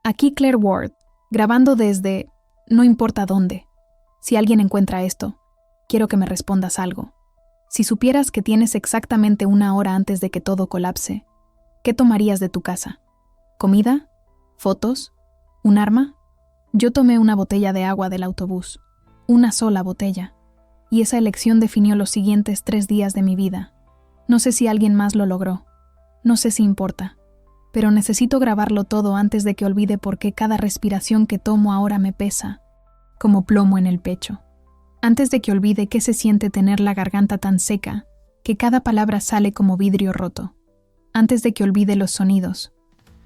Aquí Claire Ward, grabando desde no importa dónde. Si alguien encuentra esto, quiero que me respondas algo. Si supieras que tienes exactamente 1 hora antes de que todo colapse, ¿qué tomarías de tu casa? ¿Comida? ¿Fotos? ¿Un arma? Yo tomé una botella de agua del autobús, una sola botella, y esa elección definió los siguientes 3 días de mi vida. No sé si alguien más lo logró, no sé si importa, pero necesito grabarlo todo antes de que olvide por qué cada respiración que tomo ahora me pesa, como plomo en el pecho. Antes de que olvide qué se siente tener la garganta tan seca, que cada palabra sale como vidrio roto. Antes de que olvide los sonidos.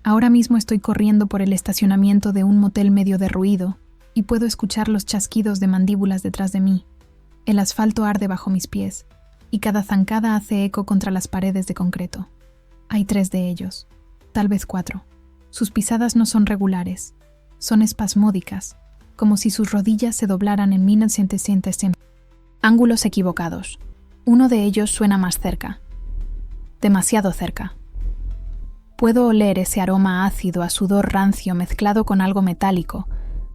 Ahora mismo estoy corriendo por el estacionamiento de un motel medio derruido y puedo escuchar los chasquidos de mandíbulas detrás de mí. El asfalto arde bajo mis pies y cada zancada hace eco contra las paredes de concreto. Hay 3 de ellos, tal vez 4. Sus pisadas no son regulares, son espasmódicas, como si sus rodillas se doblaran en 1900. Ángulos equivocados. Uno de ellos suena más cerca. Demasiado cerca. Puedo oler ese aroma ácido a sudor rancio mezclado con algo metálico,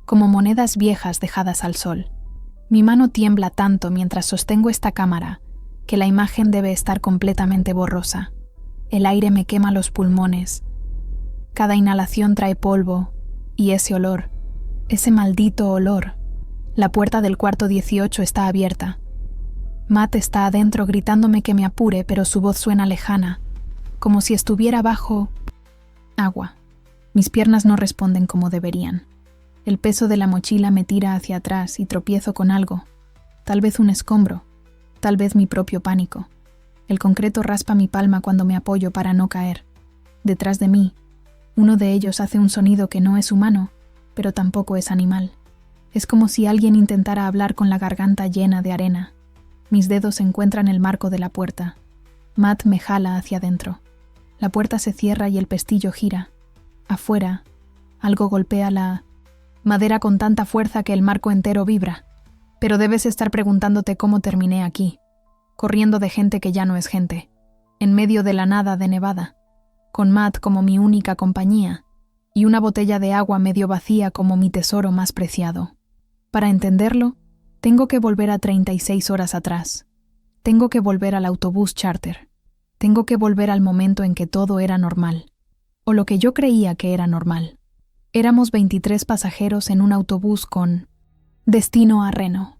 como monedas viejas dejadas al sol. Mi mano tiembla tanto mientras sostengo esta cámara que la imagen debe estar completamente borrosa. El aire me quema los pulmones. Cada inhalación trae polvo y ese olor. Ese maldito olor. La puerta del cuarto 18 está abierta. Matt está adentro gritándome que me apure, pero su voz suena lejana, como si estuviera bajo agua. Mis piernas no responden como deberían. El peso de la mochila me tira hacia atrás y tropiezo con algo. Tal vez un escombro, tal vez mi propio pánico. El concreto raspa mi palma cuando me apoyo para no caer. Detrás de mí, uno de ellos hace un sonido que no es humano, pero tampoco es animal. Es como si alguien intentara hablar con la garganta llena de arena. Mis dedos encuentran el marco de la puerta. Matt me jala hacia adentro. La puerta se cierra y el pestillo gira. Afuera, algo golpea la madera con tanta fuerza que el marco entero vibra. Pero debes estar preguntándote cómo terminé aquí, corriendo de gente que ya no es gente, en medio de la nada de Nevada, con Matt como mi única compañía, y una botella de agua medio vacía como mi tesoro más preciado. Para entenderlo, tengo que volver a 36 horas atrás. Tengo que volver al autobús charter. Tengo que volver al momento en que todo era normal. O lo que yo creía que era normal. Éramos 23 pasajeros en un autobús con destino a Reno.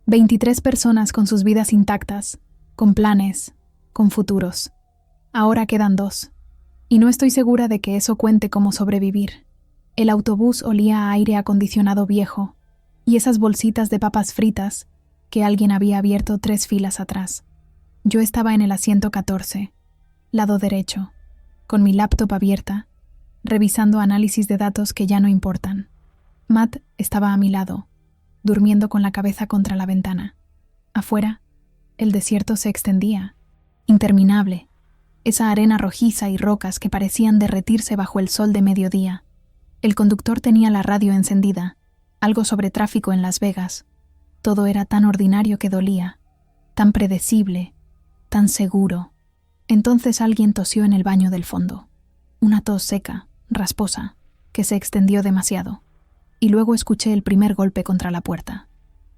23 personas con sus vidas intactas, con planes, con futuros. Ahora quedan 2. Y no estoy segura de que eso cuente como sobrevivir. El autobús olía a aire acondicionado viejo y esas bolsitas de papas fritas que alguien había abierto 3 filas atrás. Yo estaba en el asiento 14, lado derecho, con mi laptop abierta, revisando análisis de datos que ya no importan. Matt estaba a mi lado, durmiendo con la cabeza contra la ventana. Afuera, el desierto se extendía, interminable. Esa arena rojiza y rocas que parecían derretirse bajo el sol de mediodía. El conductor tenía la radio encendida, algo sobre tráfico en Las Vegas. Todo era tan ordinario que dolía, tan predecible, tan seguro. Entonces alguien tosió en el baño del fondo. Una tos seca, rasposa, que se extendió demasiado. Y luego escuché el primer golpe contra la puerta.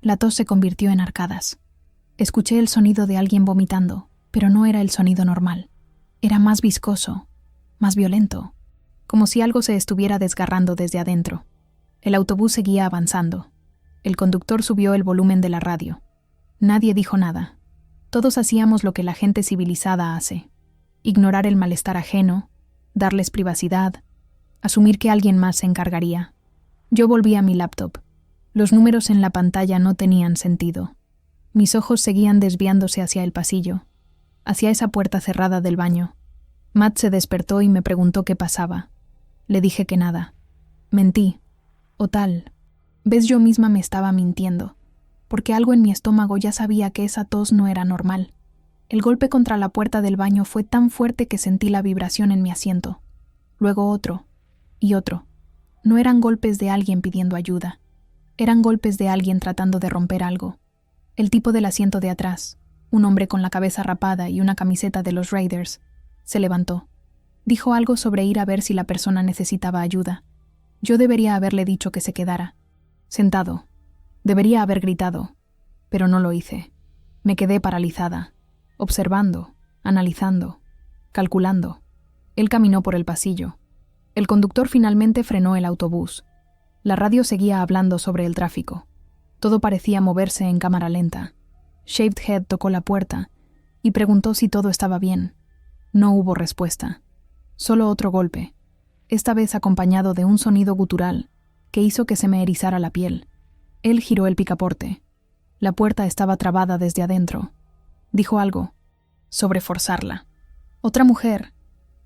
La tos se convirtió en arcadas. Escuché el sonido de alguien vomitando, pero no era el sonido normal. Era más viscoso, más violento, como si algo se estuviera desgarrando desde adentro. El autobús seguía avanzando. El conductor subió el volumen de la radio. Nadie dijo nada. Todos hacíamos lo que la gente civilizada hace. Ignorar el malestar ajeno, darles privacidad, asumir que alguien más se encargaría. Yo volví a mi laptop. Los números en la pantalla no tenían sentido. Mis ojos seguían desviándose hacia el pasillo, hacia esa puerta cerrada del baño. Matt se despertó y me preguntó qué pasaba. Le dije que nada. Mentí. O tal. Ves, yo misma me estaba mintiendo, porque algo en mi estómago ya sabía que esa tos no era normal. El golpe contra la puerta del baño fue tan fuerte que sentí la vibración en mi asiento. Luego otro. Y otro. No eran golpes de alguien pidiendo ayuda. Eran golpes de alguien tratando de romper algo. El tipo del asiento de atrás, un hombre con la cabeza rapada y una camiseta de los Raiders, se levantó. Dijo algo sobre ir a ver si la persona necesitaba ayuda. Yo debería haberle dicho que se quedara. Sentado. Debería haber gritado, pero no lo hice. Me quedé paralizada, observando, analizando, calculando. Él caminó por el pasillo. El conductor finalmente frenó el autobús. La radio seguía hablando sobre el tráfico. Todo parecía moverse en cámara lenta. Shaved Head tocó la puerta y preguntó si todo estaba bien. No hubo respuesta. Solo otro golpe, esta vez acompañado de un sonido gutural que hizo que se me erizara la piel. Él giró el picaporte. La puerta estaba trabada desde adentro. Dijo algo sobre forzarla. Otra mujer,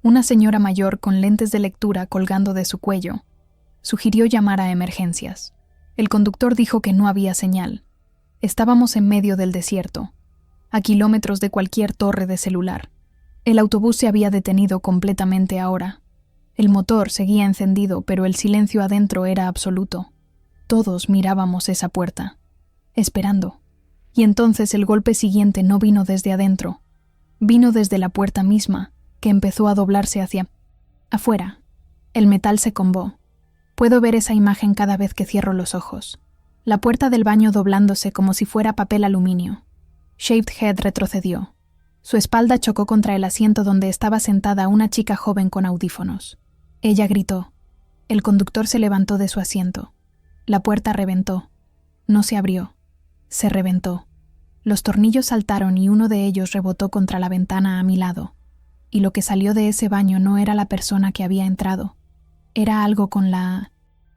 una señora mayor con lentes de lectura colgando de su cuello, sugirió llamar a emergencias. El conductor dijo que no había señal. Estábamos en medio del desierto, a kilómetros de cualquier torre de celular. El autobús se había detenido completamente ahora. El motor seguía encendido, pero el silencio adentro era absoluto. Todos mirábamos esa puerta, esperando. Y entonces el golpe siguiente no vino desde adentro. Vino desde la puerta misma, que empezó a doblarse hacia afuera. El metal se combó. Puedo ver esa imagen cada vez que cierro los ojos. La puerta del baño doblándose como si fuera papel aluminio. Shaved Head retrocedió. Su espalda chocó contra el asiento donde estaba sentada una chica joven con audífonos. Ella gritó. El conductor se levantó de su asiento. La puerta reventó. No se abrió. Se reventó. Los tornillos saltaron y uno de ellos rebotó contra la ventana a mi lado. Y lo que salió de ese baño no era la persona que había entrado. Era algo con la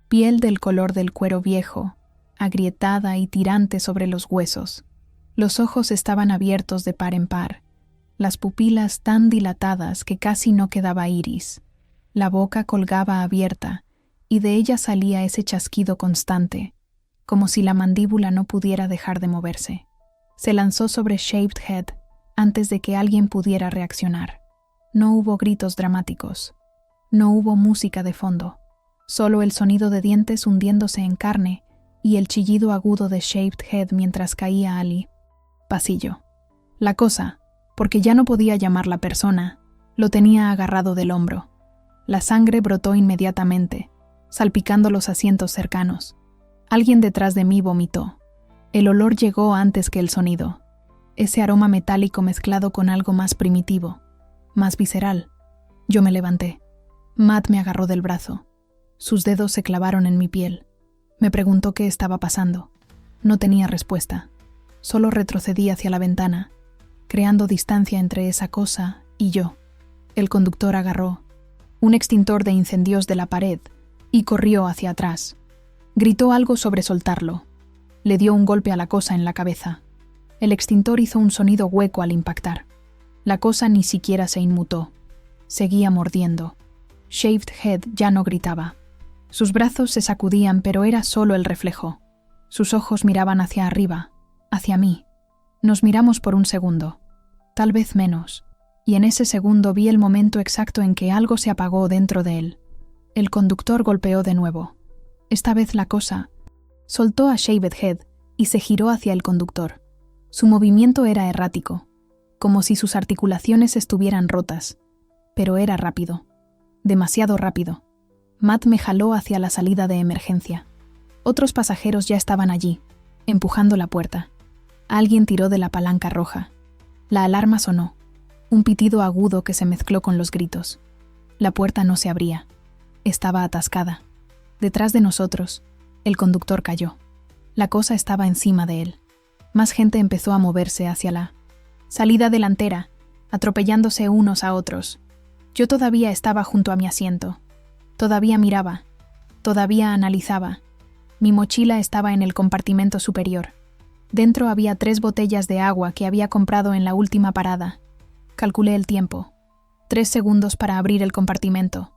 piel del color del cuero viejo, agrietada y tirante sobre los huesos. Los ojos estaban abiertos de par en par, las pupilas tan dilatadas que casi no quedaba iris. La boca colgaba abierta y de ella salía ese chasquido constante, como si la mandíbula no pudiera dejar de moverse. Se lanzó sobre Shaved Head antes de que alguien pudiera reaccionar. No hubo gritos dramáticos. No hubo música de fondo. Solo el sonido de dientes hundiéndose en carne y el chillido agudo de Shaved Head mientras caía Ali. Pasillo. La cosa, porque ya no podía llamarla persona, lo tenía agarrado del hombro. La sangre brotó inmediatamente, salpicando los asientos cercanos. Alguien detrás de mí vomitó. El olor llegó antes que el sonido. Ese aroma metálico mezclado con algo más primitivo, más visceral. Yo me levanté. Matt me agarró del brazo. Sus dedos se clavaron en mi piel. Me preguntó qué estaba pasando. No tenía respuesta. Solo retrocedí hacia la ventana, creando distancia entre esa cosa y yo. El conductor agarró un extintor de incendios de la pared y corrió hacia atrás. Gritó algo sobre soltarlo. Le dio un golpe a la cosa en la cabeza. El extintor hizo un sonido hueco al impactar. La cosa ni siquiera se inmutó. Seguía mordiendo. Shaved Head ya no gritaba. Sus brazos se sacudían, pero era solo el reflejo. Sus ojos miraban hacia arriba, hacia mí. Nos miramos por un segundo, tal vez menos, y en ese segundo vi el momento exacto en que algo se apagó dentro de él. El conductor golpeó de nuevo. Esta vez la cosa soltó a Shaved Head y se giró hacia el conductor. Su movimiento era errático, como si sus articulaciones estuvieran rotas, pero era rápido, demasiado rápido. Matt me jaló hacia la salida de emergencia. Otros pasajeros ya estaban allí, empujando la puerta. Alguien tiró de la palanca roja. La alarma sonó, un pitido agudo que se mezcló con los gritos. La puerta no se abría. Estaba atascada. Detrás de nosotros, el conductor cayó. La cosa estaba encima de él. Más gente empezó a moverse hacia la salida delantera, atropellándose unos a otros. Yo todavía estaba junto a mi asiento. Todavía miraba. Todavía analizaba. Mi mochila estaba en el compartimento superior. Dentro había 3 botellas de agua que había comprado en la última parada. Calculé el tiempo. 3 segundos para abrir el compartimento.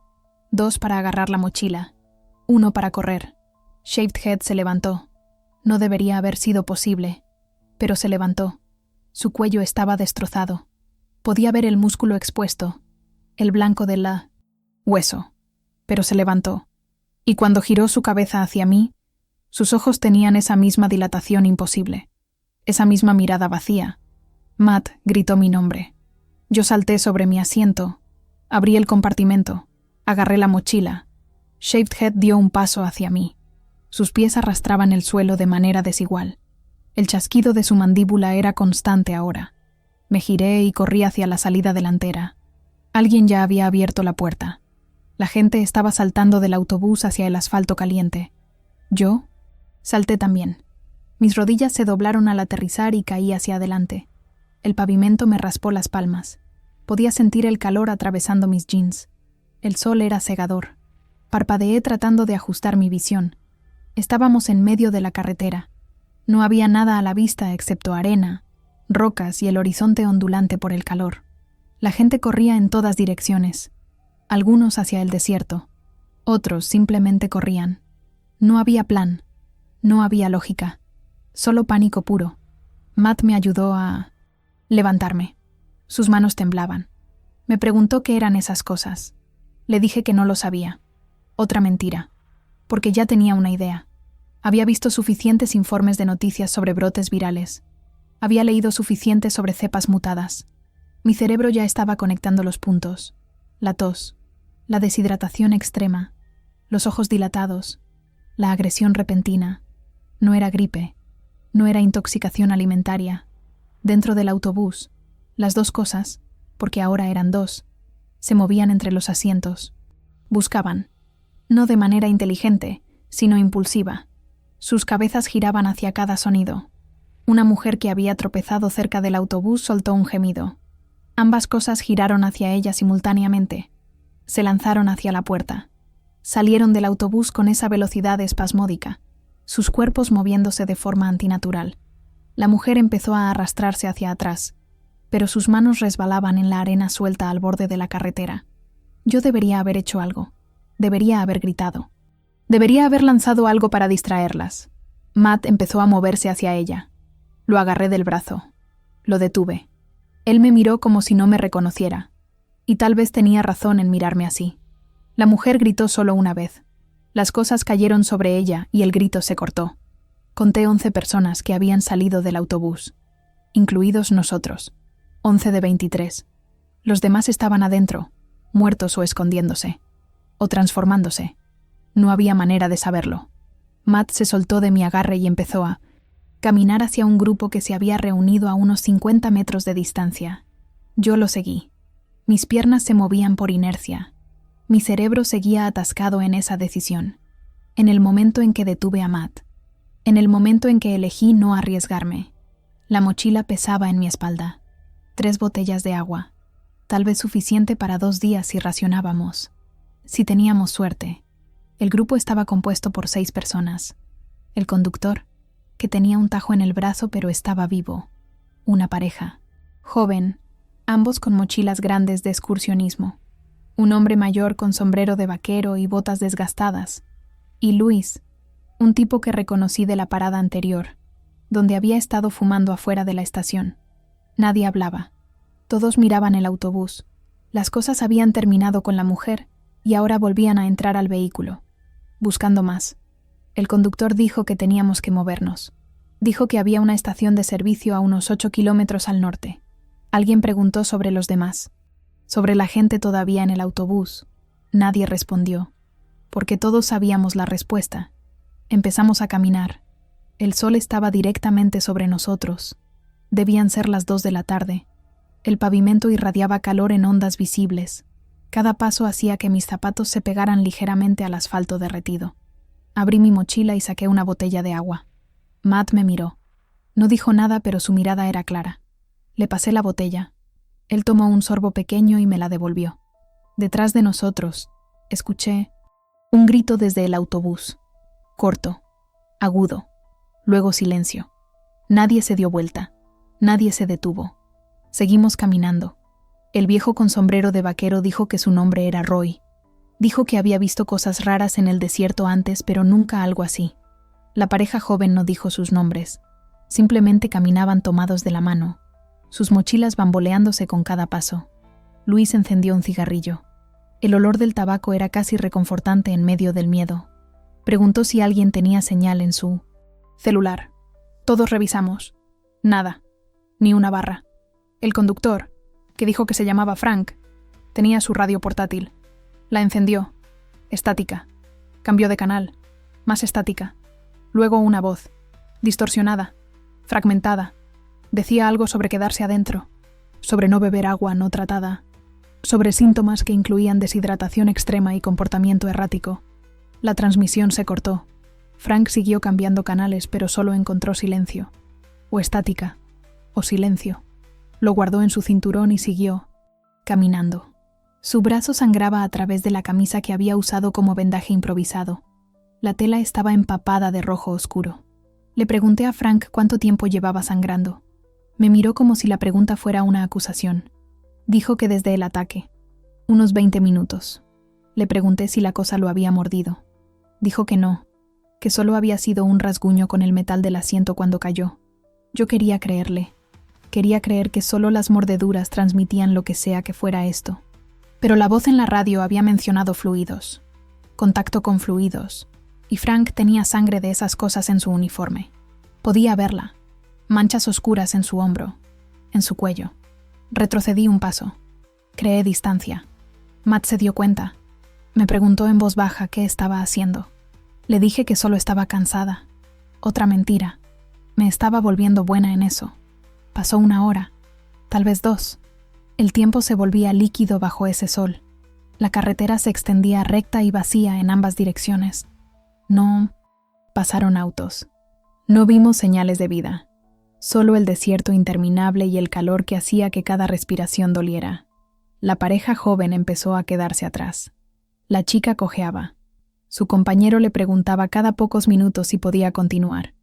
2 para agarrar la mochila. 1 para correr. Shaved Head se levantó. No debería haber sido posible, pero se levantó. Su cuello estaba destrozado. Podía ver el músculo expuesto, el blanco del hueso, pero se levantó. Y cuando giró su cabeza hacia mí, sus ojos tenían esa misma dilatación imposible, esa misma mirada vacía. Matt gritó mi nombre. Yo salté sobre mi asiento, abrí el compartimento, agarré la mochila, Shaved Head dio un paso hacia mí. Sus pies arrastraban el suelo de manera desigual. El chasquido de su mandíbula era constante ahora. Me giré y corrí hacia la salida delantera. Alguien ya había abierto la puerta. La gente estaba saltando del autobús hacia el asfalto caliente. Yo salté también. Mis rodillas se doblaron al aterrizar y caí hacia adelante. El pavimento me raspó las palmas. Podía sentir el calor atravesando mis jeans. El sol era cegador. Parpadeé tratando de ajustar mi visión. Estábamos en medio de la carretera. No había nada a la vista excepto arena, rocas y el horizonte ondulante por el calor. La gente corría en todas direcciones. Algunos hacia el desierto. Otros simplemente corrían. No había plan. No había lógica. Solo pánico puro. Matt me ayudó a levantarme. Sus manos temblaban. Me preguntó qué eran esas cosas. Le dije que no lo sabía. Otra mentira. Porque ya tenía una idea. Había visto suficientes informes de noticias sobre brotes virales. Había leído suficiente sobre cepas mutadas. Mi cerebro ya estaba conectando los puntos. La tos, la deshidratación extrema, los ojos dilatados, la agresión repentina. No era gripe. No era intoxicación alimentaria. Dentro del autobús, las dos cosas, porque ahora eran dos, se movían entre los asientos. Buscaban. No de manera inteligente, sino impulsiva. Sus cabezas giraban hacia cada sonido. Una mujer que había tropezado cerca del autobús soltó un gemido. Ambas cosas giraron hacia ella simultáneamente. Se lanzaron hacia la puerta. Salieron del autobús con esa velocidad espasmódica, sus cuerpos moviéndose de forma antinatural. La mujer empezó a arrastrarse hacia atrás, pero sus manos resbalaban en la arena suelta al borde de la carretera. Yo debería haber hecho algo. Debería haber gritado. Debería haber lanzado algo para distraerlas. Matt empezó a moverse hacia ella. Lo agarré del brazo. Lo detuve. Él me miró como si no me reconociera. Y tal vez tenía razón en mirarme así. La mujer gritó solo una vez. Las cosas cayeron sobre ella y el grito se cortó. Conté 11 personas que habían salido del autobús, incluidos nosotros. 11 de 23. Los demás estaban adentro, muertos o escondiéndose, o transformándose. No había manera de saberlo. Matt se soltó de mi agarre y empezó a caminar hacia un grupo que se había reunido a unos 50 metros de distancia. Yo lo seguí. Mis piernas se movían por inercia. Mi cerebro seguía atascado en esa decisión. En el momento en que detuve a Matt. En el momento en que elegí no arriesgarme. La mochila pesaba en mi espalda. 3 botellas de agua. Tal vez suficiente para 2 días si racionábamos. Si teníamos suerte. El grupo estaba compuesto por 6 personas. El conductor, que tenía un tajo en el brazo pero estaba vivo. Una pareja. Joven, ambos con mochilas grandes de excursionismo. Un hombre mayor con sombrero de vaquero y botas desgastadas. Y Luis, un tipo que reconocí de la parada anterior, donde había estado fumando afuera de la estación. Nadie hablaba. Todos miraban el autobús. Las cosas habían terminado con la mujer y ahora volvían a entrar al vehículo, buscando más. El conductor dijo que teníamos que movernos. Dijo que había una estación de servicio a unos 8 kilómetros al norte. Alguien preguntó sobre los demás, sobre la gente todavía en el autobús. Nadie respondió, porque todos sabíamos la respuesta. Empezamos a caminar. El sol estaba directamente sobre nosotros. Debían ser las 2 de la tarde. El pavimento irradiaba calor en ondas visibles. Cada paso hacía que mis zapatos se pegaran ligeramente al asfalto derretido. Abrí mi mochila y saqué una botella de agua. Matt me miró. No dijo nada, pero su mirada era clara. Le pasé la botella. Él tomó un sorbo pequeño y me la devolvió. Detrás de nosotros, escuché un grito desde el autobús. Corto, agudo, luego silencio. Nadie se dio vuelta. Nadie se detuvo. Seguimos caminando. El viejo con sombrero de vaquero dijo que su nombre era Roy. Dijo que había visto cosas raras en el desierto antes, pero nunca algo así. La pareja joven no dijo sus nombres. Simplemente caminaban tomados de la mano, sus mochilas bamboleándose con cada paso. Luis encendió un cigarrillo. El olor del tabaco era casi reconfortante en medio del miedo. Preguntó si alguien tenía señal en su celular. Todos revisamos. Nada. Ni una barra. El conductor, que dijo que se llamaba Frank, tenía su radio portátil. La encendió. Estática. Cambió de canal, más estática. Luego una voz, distorsionada, fragmentada. Decía algo sobre quedarse adentro, sobre no beber agua no tratada, sobre síntomas que incluían deshidratación extrema y comportamiento errático. La transmisión se cortó. Frank siguió cambiando canales, pero solo encontró silencio, o estática, o silencio. Lo guardó en su cinturón y siguió, caminando. Su brazo sangraba a través de la camisa que había usado como vendaje improvisado. La tela estaba empapada de rojo oscuro. Le pregunté a Frank cuánto tiempo llevaba sangrando. Me miró como si la pregunta fuera una acusación. Dijo que desde el ataque. Unos 20 minutos. Le pregunté si la cosa lo había mordido. Dijo que no, que solo había sido un rasguño con el metal del asiento cuando cayó. Yo quería creerle. Quería creer que solo las mordeduras transmitían lo que sea que fuera esto. Pero la voz en la radio había mencionado fluidos. Contacto con fluidos. Y Frank tenía sangre de esas cosas en su uniforme. Podía verla. Manchas oscuras en su hombro, en su cuello. Retrocedí un paso. Creé distancia. Matt se dio cuenta. Me preguntó en voz baja qué estaba haciendo. Le dije que solo estaba cansada. Otra mentira. Me estaba volviendo buena en eso. Pasó 1 hora, tal vez 2. El tiempo se volvía líquido bajo ese sol. La carretera se extendía recta y vacía en ambas direcciones. No pasaron autos. No vimos señales de vida. Solo el desierto interminable y el calor que hacía que cada respiración doliera. La pareja joven empezó a quedarse atrás. La chica cojeaba. Su compañero le preguntaba cada pocos minutos si podía continuar.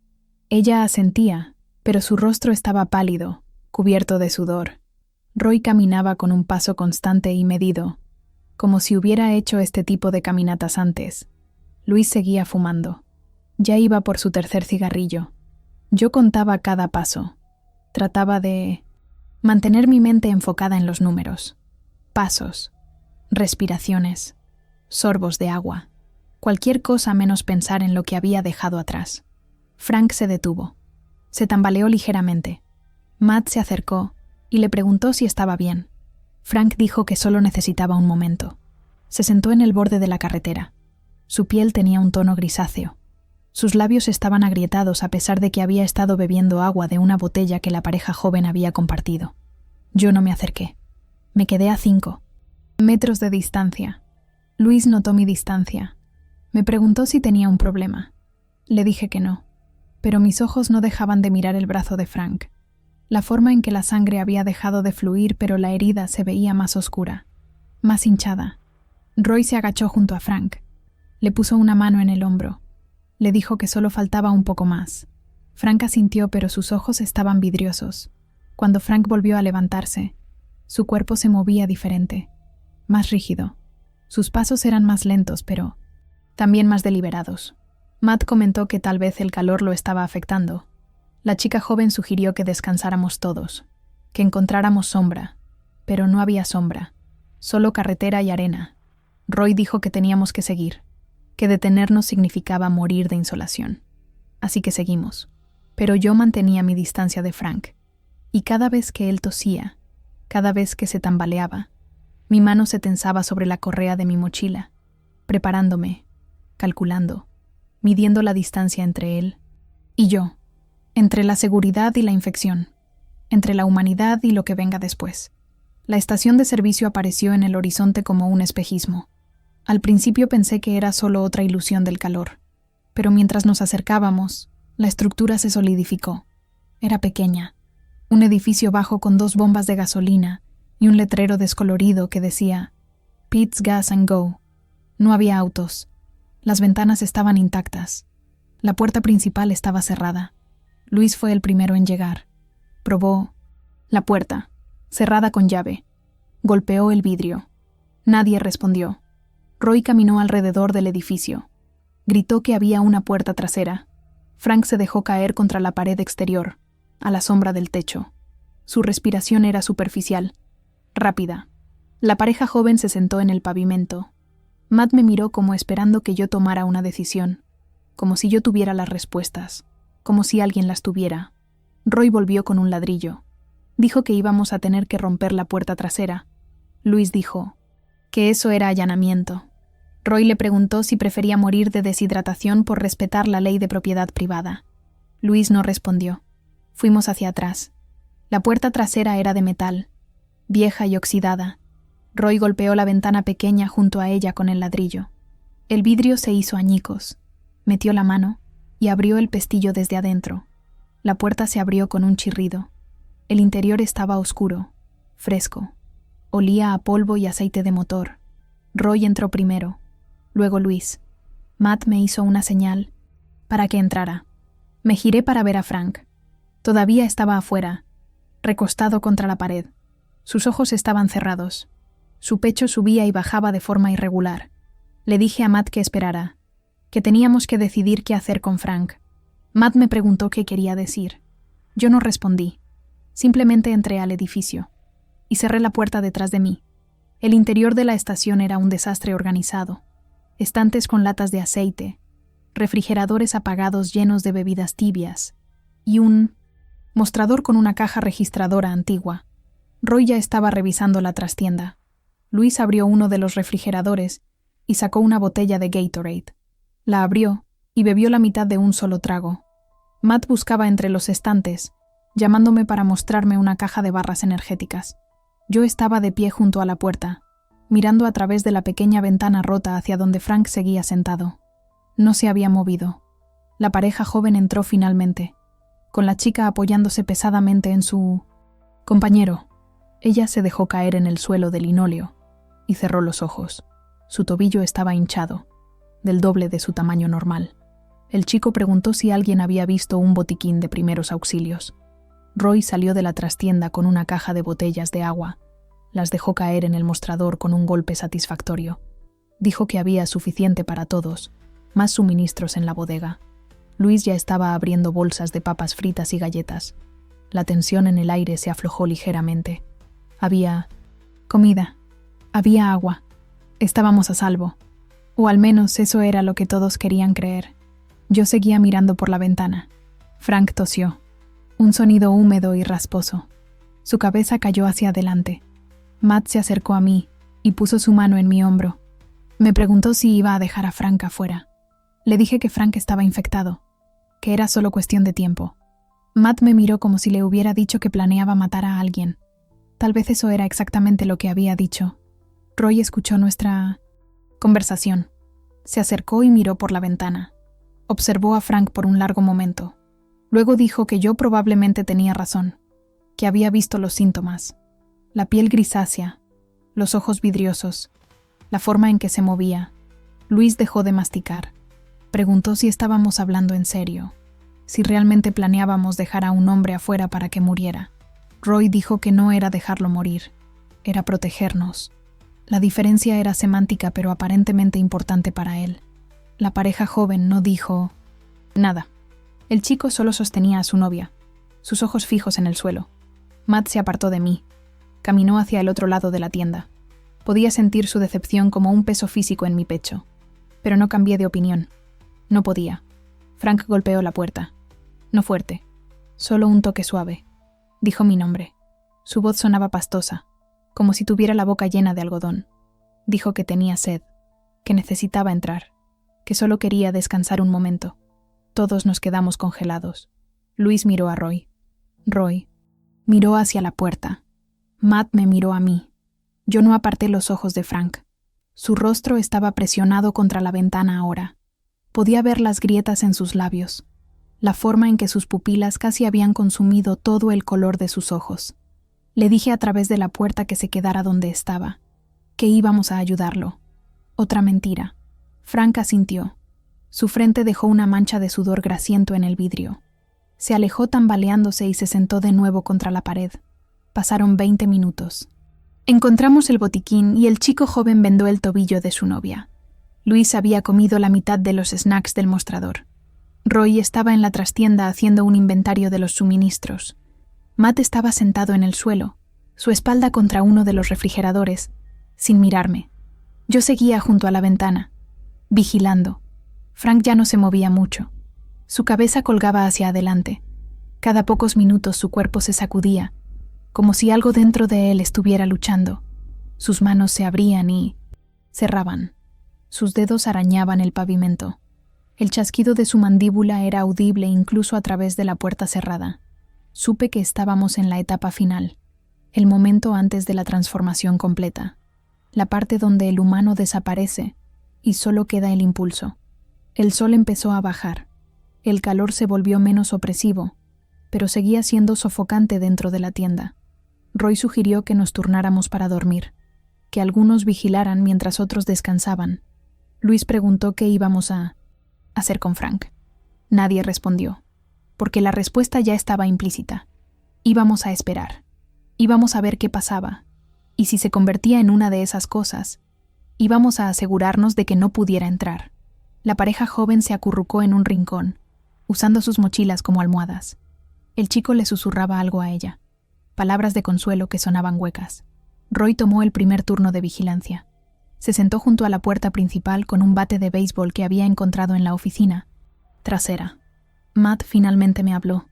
Ella asentía, pero su rostro estaba pálido, cubierto de sudor. Roy caminaba con un paso constante y medido, como si hubiera hecho este tipo de caminatas antes. Luis seguía fumando. Ya iba por su 3er cigarrillo. Yo contaba cada paso. Trataba de mantener mi mente enfocada en los números. Pasos, respiraciones, sorbos de agua. Cualquier cosa menos pensar en lo que había dejado atrás. Frank se detuvo. Se tambaleó ligeramente. Matt se acercó y le preguntó si estaba bien. Frank dijo que solo necesitaba un momento. Se sentó en el borde de la carretera. Su piel tenía un tono grisáceo. Sus labios estaban agrietados a pesar de que había estado bebiendo agua de una botella que la pareja joven había compartido. Yo no me acerqué. Me quedé a 5 metros de distancia. Luis notó mi distancia. Me preguntó si tenía un problema. Le dije que no, pero mis ojos no dejaban de mirar el brazo de Frank. La forma en que la sangre había dejado de fluir, pero la herida se veía más oscura, más hinchada. Roy se agachó junto a Frank. Le puso una mano en el hombro. Le dijo que solo faltaba un poco más. Frank asintió, pero sus ojos estaban vidriosos. Cuando Frank volvió a levantarse, su cuerpo se movía diferente, más rígido. Sus pasos eran más lentos, pero también más deliberados. Matt comentó que tal vez el calor lo estaba afectando. La chica joven sugirió que descansáramos todos, que encontráramos sombra, pero no había sombra, solo carretera y arena. Roy dijo que teníamos que seguir, que detenernos significaba morir de insolación. Así que seguimos, pero yo mantenía mi distancia de Frank, y cada vez que él tosía, cada vez que se tambaleaba, mi mano se tensaba sobre la correa de mi mochila, preparándome, calculando, midiendo la distancia entre él y yo, entre la seguridad y la infección, entre la humanidad y lo que venga después. La estación de servicio apareció en el horizonte como un espejismo. Al principio pensé que era solo otra ilusión del calor, pero mientras nos acercábamos, la estructura se solidificó. Era pequeña, un edificio bajo con 2 bombas de gasolina y un letrero descolorido que decía Pete's Gas and Go. No había autos. Las ventanas estaban intactas. La puerta principal estaba cerrada. Luis fue el primero en llegar. Probó la puerta, cerrada con llave. Golpeó el vidrio. Nadie respondió. Roy caminó alrededor del edificio. Gritó que había una puerta trasera. Frank se dejó caer contra la pared exterior, a la sombra del techo. Su respiración era superficial, rápida. La pareja joven se sentó en el pavimento. Matt me miró como esperando que yo tomara una decisión, como si yo tuviera las respuestas, como si alguien las tuviera. Roy volvió con un ladrillo. Dijo que íbamos a tener que romper la puerta trasera. Luis dijo que eso era allanamiento. Roy le preguntó si prefería morir de deshidratación por respetar la ley de propiedad privada. Luis no respondió. Fuimos hacia atrás. La puerta trasera era de metal, vieja y oxidada. Roy golpeó la ventana pequeña junto a ella con el ladrillo. El vidrio se hizo añicos. Metió la mano y abrió el pestillo desde adentro. La puerta se abrió con un chirrido. El interior estaba oscuro, fresco. Olía a polvo y aceite de motor. Roy entró primero, luego Luis. Matt me hizo una señal para que entrara. Me giré para ver a Frank. Todavía estaba afuera, recostado contra la pared. Sus ojos estaban cerrados. Su pecho subía y bajaba de forma irregular. Le dije a Matt que esperara, que teníamos que decidir qué hacer con Frank. Matt me preguntó qué quería decir. Yo no respondí. Simplemente entré al edificio y cerré la puerta detrás de mí. El interior de la estación era un desastre organizado. Estantes con latas de aceite, refrigeradores apagados llenos de bebidas tibias y un mostrador con una caja registradora antigua. Roy ya estaba revisando la trastienda. Luis abrió uno de los refrigeradores y sacó una botella de Gatorade. La abrió y bebió la mitad de un solo trago. Matt buscaba entre los estantes, llamándome para mostrarme una caja de barras energéticas. Yo estaba de pie junto a la puerta, mirando a través de la pequeña ventana rota hacia donde Frank seguía sentado. No se había movido. La pareja joven entró finalmente, con la chica apoyándose pesadamente en su compañero. Ella se dejó caer en el suelo de linóleo y cerró los ojos. Su tobillo estaba hinchado, del doble de su tamaño normal. El chico preguntó si alguien había visto un botiquín de primeros auxilios. Roy salió de la trastienda con una caja de botellas de agua. Las dejó caer en el mostrador con un golpe satisfactorio. Dijo que había suficiente para todos, más suministros en la bodega. Luis ya estaba abriendo bolsas de papas fritas y galletas. La tensión en el aire se aflojó ligeramente. Había comida, había agua. Estábamos a salvo. O al menos eso era lo que todos querían creer. Yo seguía mirando por la ventana. Frank tosió. Un sonido húmedo y rasposo. Su cabeza cayó hacia adelante. Matt se acercó a mí y puso su mano en mi hombro. Me preguntó si iba a dejar a Frank afuera. Le dije que Frank estaba infectado, que era solo cuestión de tiempo. Matt me miró como si le hubiera dicho que planeaba matar a alguien. Tal vez eso era exactamente lo que había dicho. Roy escuchó nuestra conversación. Se acercó y miró por la ventana. Observó a Frank por un largo momento. Luego dijo que yo probablemente tenía razón, que había visto los síntomas. La piel grisácea, los ojos vidriosos, la forma en que se movía. Luis dejó de masticar. Preguntó si estábamos hablando en serio, si realmente planeábamos dejar a un hombre afuera para que muriera. Roy dijo que no era dejarlo morir, era protegernos. La diferencia era semántica pero aparentemente importante para él. La pareja joven no dijo nada. El chico solo sostenía a su novia, sus ojos fijos en el suelo. Matt se apartó de mí. Caminó hacia el otro lado de la tienda. Podía sentir su decepción como un peso físico en mi pecho. Pero no cambié de opinión. No podía. Frank golpeó la puerta. No fuerte, solo un toque suave. Dijo mi nombre. Su voz sonaba pastosa, como si tuviera la boca llena de algodón. Dijo que tenía sed, que necesitaba entrar, que solo quería descansar un momento. Todos nos quedamos congelados. Luis miró a Roy. Roy miró hacia la puerta. Matt me miró a mí. Yo no aparté los ojos de Frank. Su rostro estaba presionado contra la ventana ahora. Podía ver las grietas en sus labios, la forma en que sus pupilas casi habían consumido todo el color de sus ojos. Le dije a través de la puerta que se quedara donde estaba, que íbamos a ayudarlo. Otra mentira. Frank asintió. Su frente dejó una mancha de sudor grasiento en el vidrio. Se alejó tambaleándose y se sentó de nuevo contra la pared. Pasaron 20 minutos. Encontramos el botiquín y el chico joven vendó el tobillo de su novia. Luis había comido la mitad de los snacks del mostrador. Roy estaba en la trastienda haciendo un inventario de los suministros. Matt estaba sentado en el suelo, su espalda contra uno de los refrigeradores, sin mirarme. Yo seguía junto a la ventana, vigilando. Frank ya no se movía mucho. Su cabeza colgaba hacia adelante. Cada pocos minutos su cuerpo se sacudía, como si algo dentro de él estuviera luchando. Sus manos se abrían y cerraban. Sus dedos arañaban el pavimento. El chasquido de su mandíbula era audible incluso a través de la puerta cerrada. Supe que estábamos en la etapa final, el momento antes de la transformación completa, la parte donde el humano desaparece y solo queda el impulso. El sol empezó a bajar. El calor se volvió menos opresivo, pero seguía siendo sofocante dentro de la tienda. Roy sugirió que nos turnáramos para dormir, que algunos vigilaran mientras otros descansaban. Luis preguntó qué íbamos a hacer con Frank. Nadie respondió, porque la respuesta ya estaba implícita. Íbamos a esperar. Íbamos a ver qué pasaba, y si se convertía en una de esas cosas, íbamos a asegurarnos de que no pudiera entrar. La pareja joven se acurrucó en un rincón, usando sus mochilas como almohadas. El chico le susurraba algo a ella, palabras de consuelo que sonaban huecas. Roy tomó el primer turno de vigilancia. Se sentó junto a la puerta principal con un bate de béisbol que había encontrado en la oficina trasera. Matt finalmente me habló.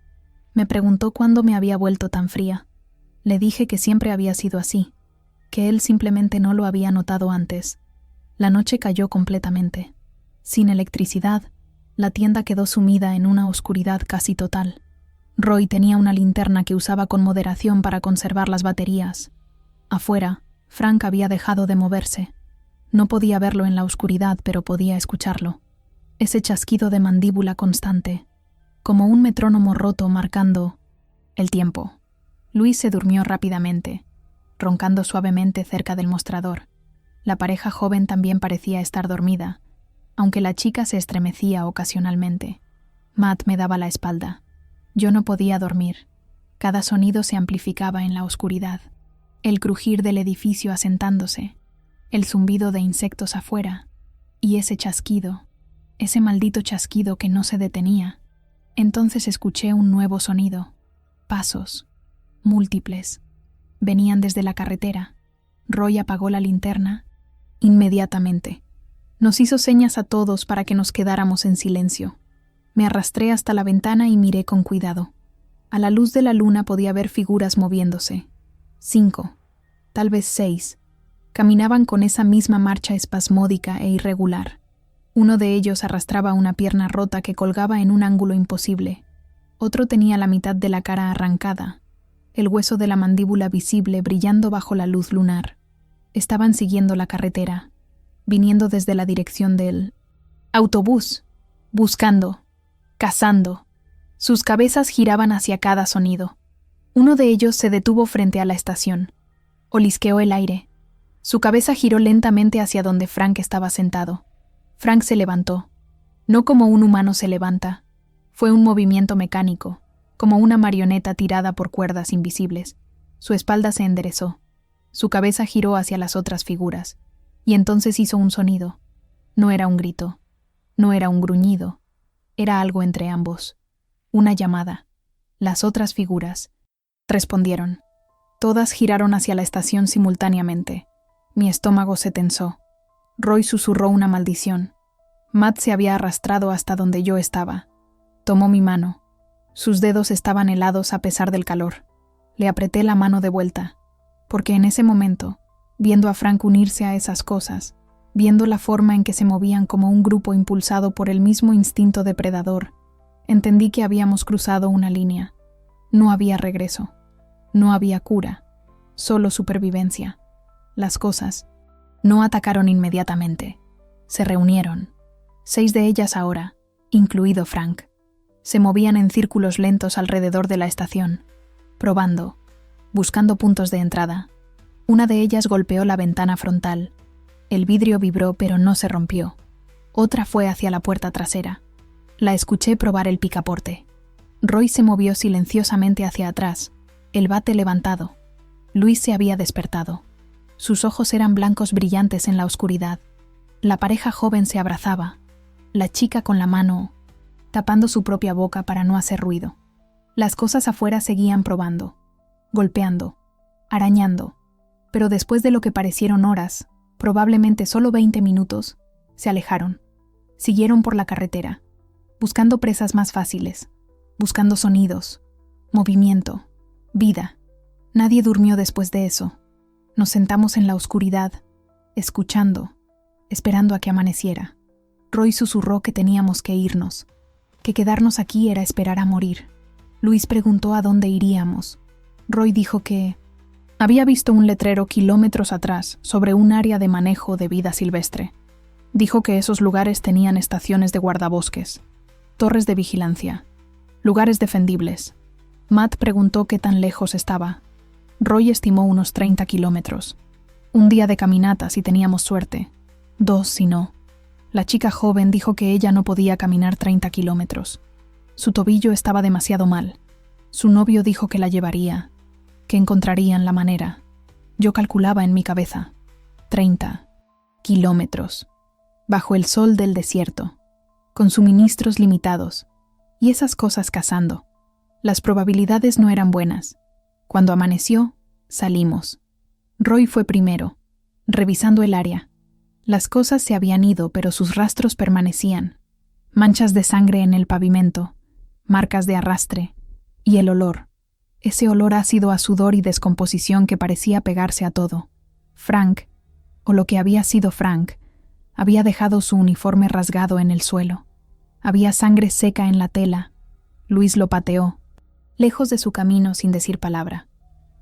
Me preguntó cuándo me había vuelto tan fría. Le dije que siempre había sido así, que él simplemente no lo había notado antes. La noche cayó completamente. Sin electricidad, la tienda quedó sumida en una oscuridad casi total. Roy tenía una linterna que usaba con moderación para conservar las baterías. Afuera, Frank había dejado de moverse. No podía verlo en la oscuridad, pero podía escucharlo. Ese chasquido de mandíbula constante, como un metrónomo roto marcando el tiempo. Luis se durmió rápidamente, roncando suavemente cerca del mostrador. La pareja joven también parecía estar dormida, aunque la chica se estremecía ocasionalmente. Matt me daba la espalda. Yo no podía dormir. Cada sonido se amplificaba en la oscuridad. El crujir del edificio asentándose, el zumbido de insectos afuera, y ese chasquido, ese maldito chasquido que no se detenía. Entonces escuché un nuevo sonido. Pasos, múltiples. Venían desde la carretera. Roy apagó la linterna. Inmediatamente. Nos hizo señas a todos para que nos quedáramos en silencio. Me arrastré hasta la ventana y miré con cuidado. A la luz de la luna podía ver figuras moviéndose. 5, tal vez 6. Caminaban con esa misma marcha espasmódica e irregular. Uno de ellos arrastraba una pierna rota que colgaba en un ángulo imposible. Otro tenía la mitad de la cara arrancada, el hueso de la mandíbula visible brillando bajo la luz lunar. Estaban siguiendo la carretera, viniendo desde la dirección del autobús, buscando, cazando. Sus cabezas giraban hacia cada sonido. Uno de ellos se detuvo frente a la estación. Olisqueó el aire. Su cabeza giró lentamente hacia donde Frank estaba sentado. Frank se levantó. No como un humano se levanta. Fue un movimiento mecánico, como una marioneta tirada por cuerdas invisibles. Su espalda se enderezó. Su cabeza giró hacia las otras figuras. Y entonces hizo un sonido. No era un grito. No era un gruñido. Era algo entre ambos. Una llamada. Las otras figuras respondieron. Todas giraron hacia la estación simultáneamente. Mi estómago se tensó. Roy susurró una maldición. Matt se había arrastrado hasta donde yo estaba. Tomó mi mano. Sus dedos estaban helados a pesar del calor. Le apreté la mano de vuelta, porque en ese momento, viendo a Frank unirse a esas cosas, viendo la forma en que se movían como un grupo impulsado por el mismo instinto depredador, entendí que habíamos cruzado una línea. No había regreso. No había cura. Solo supervivencia. Las cosas no atacaron inmediatamente. Se reunieron. 6 de ellas ahora, incluido Frank. Se movían en círculos lentos alrededor de la estación, probando, buscando puntos de entrada. Una de ellas golpeó la ventana frontal. El vidrio vibró pero no se rompió. Otra fue hacia la puerta trasera. La escuché probar el picaporte. Roy se movió silenciosamente hacia atrás, el bate levantado. Luis se había despertado. Sus ojos eran blancos brillantes en la oscuridad. La pareja joven se abrazaba, la chica con la mano tapando su propia boca para no hacer ruido. Las cosas afuera seguían probando, golpeando, arañando, pero después de lo que parecieron horas, probablemente solo 20 minutos, se alejaron. Siguieron por la carretera, buscando presas más fáciles, buscando sonidos, movimiento, vida. Nadie durmió después de eso. Nos sentamos en la oscuridad, escuchando, esperando a que amaneciera. Roy susurró que teníamos que irnos, que quedarnos aquí era esperar a morir. Luis preguntó a dónde iríamos. Roy dijo que había visto un letrero kilómetros atrás sobre un área de manejo de vida silvestre. Dijo que esos lugares tenían estaciones de guardabosques, torres de vigilancia, lugares defendibles. Matt preguntó qué tan lejos estaba. Roy estimó unos 30 kilómetros. Un día de caminata si teníamos suerte, 2 si no. La chica joven dijo que ella no podía caminar 30 kilómetros. Su tobillo estaba demasiado mal. Su novio dijo que la llevaría, que encontrarían la manera. Yo calculaba en mi cabeza. 30 kilómetros. Bajo el sol del desierto, con suministros limitados, y esas cosas cazando. Las probabilidades no eran buenas. Cuando amaneció, salimos. Roy fue primero, revisando el área. Las cosas se habían ido, pero sus rastros permanecían. Manchas de sangre en el pavimento, marcas de arrastre, y el olor. Ese olor ácido a sudor y descomposición que parecía pegarse a todo. Frank, o lo que había sido Frank, había dejado su uniforme rasgado en el suelo. Había sangre seca en la tela. Luis lo pateó, lejos de su camino sin decir palabra.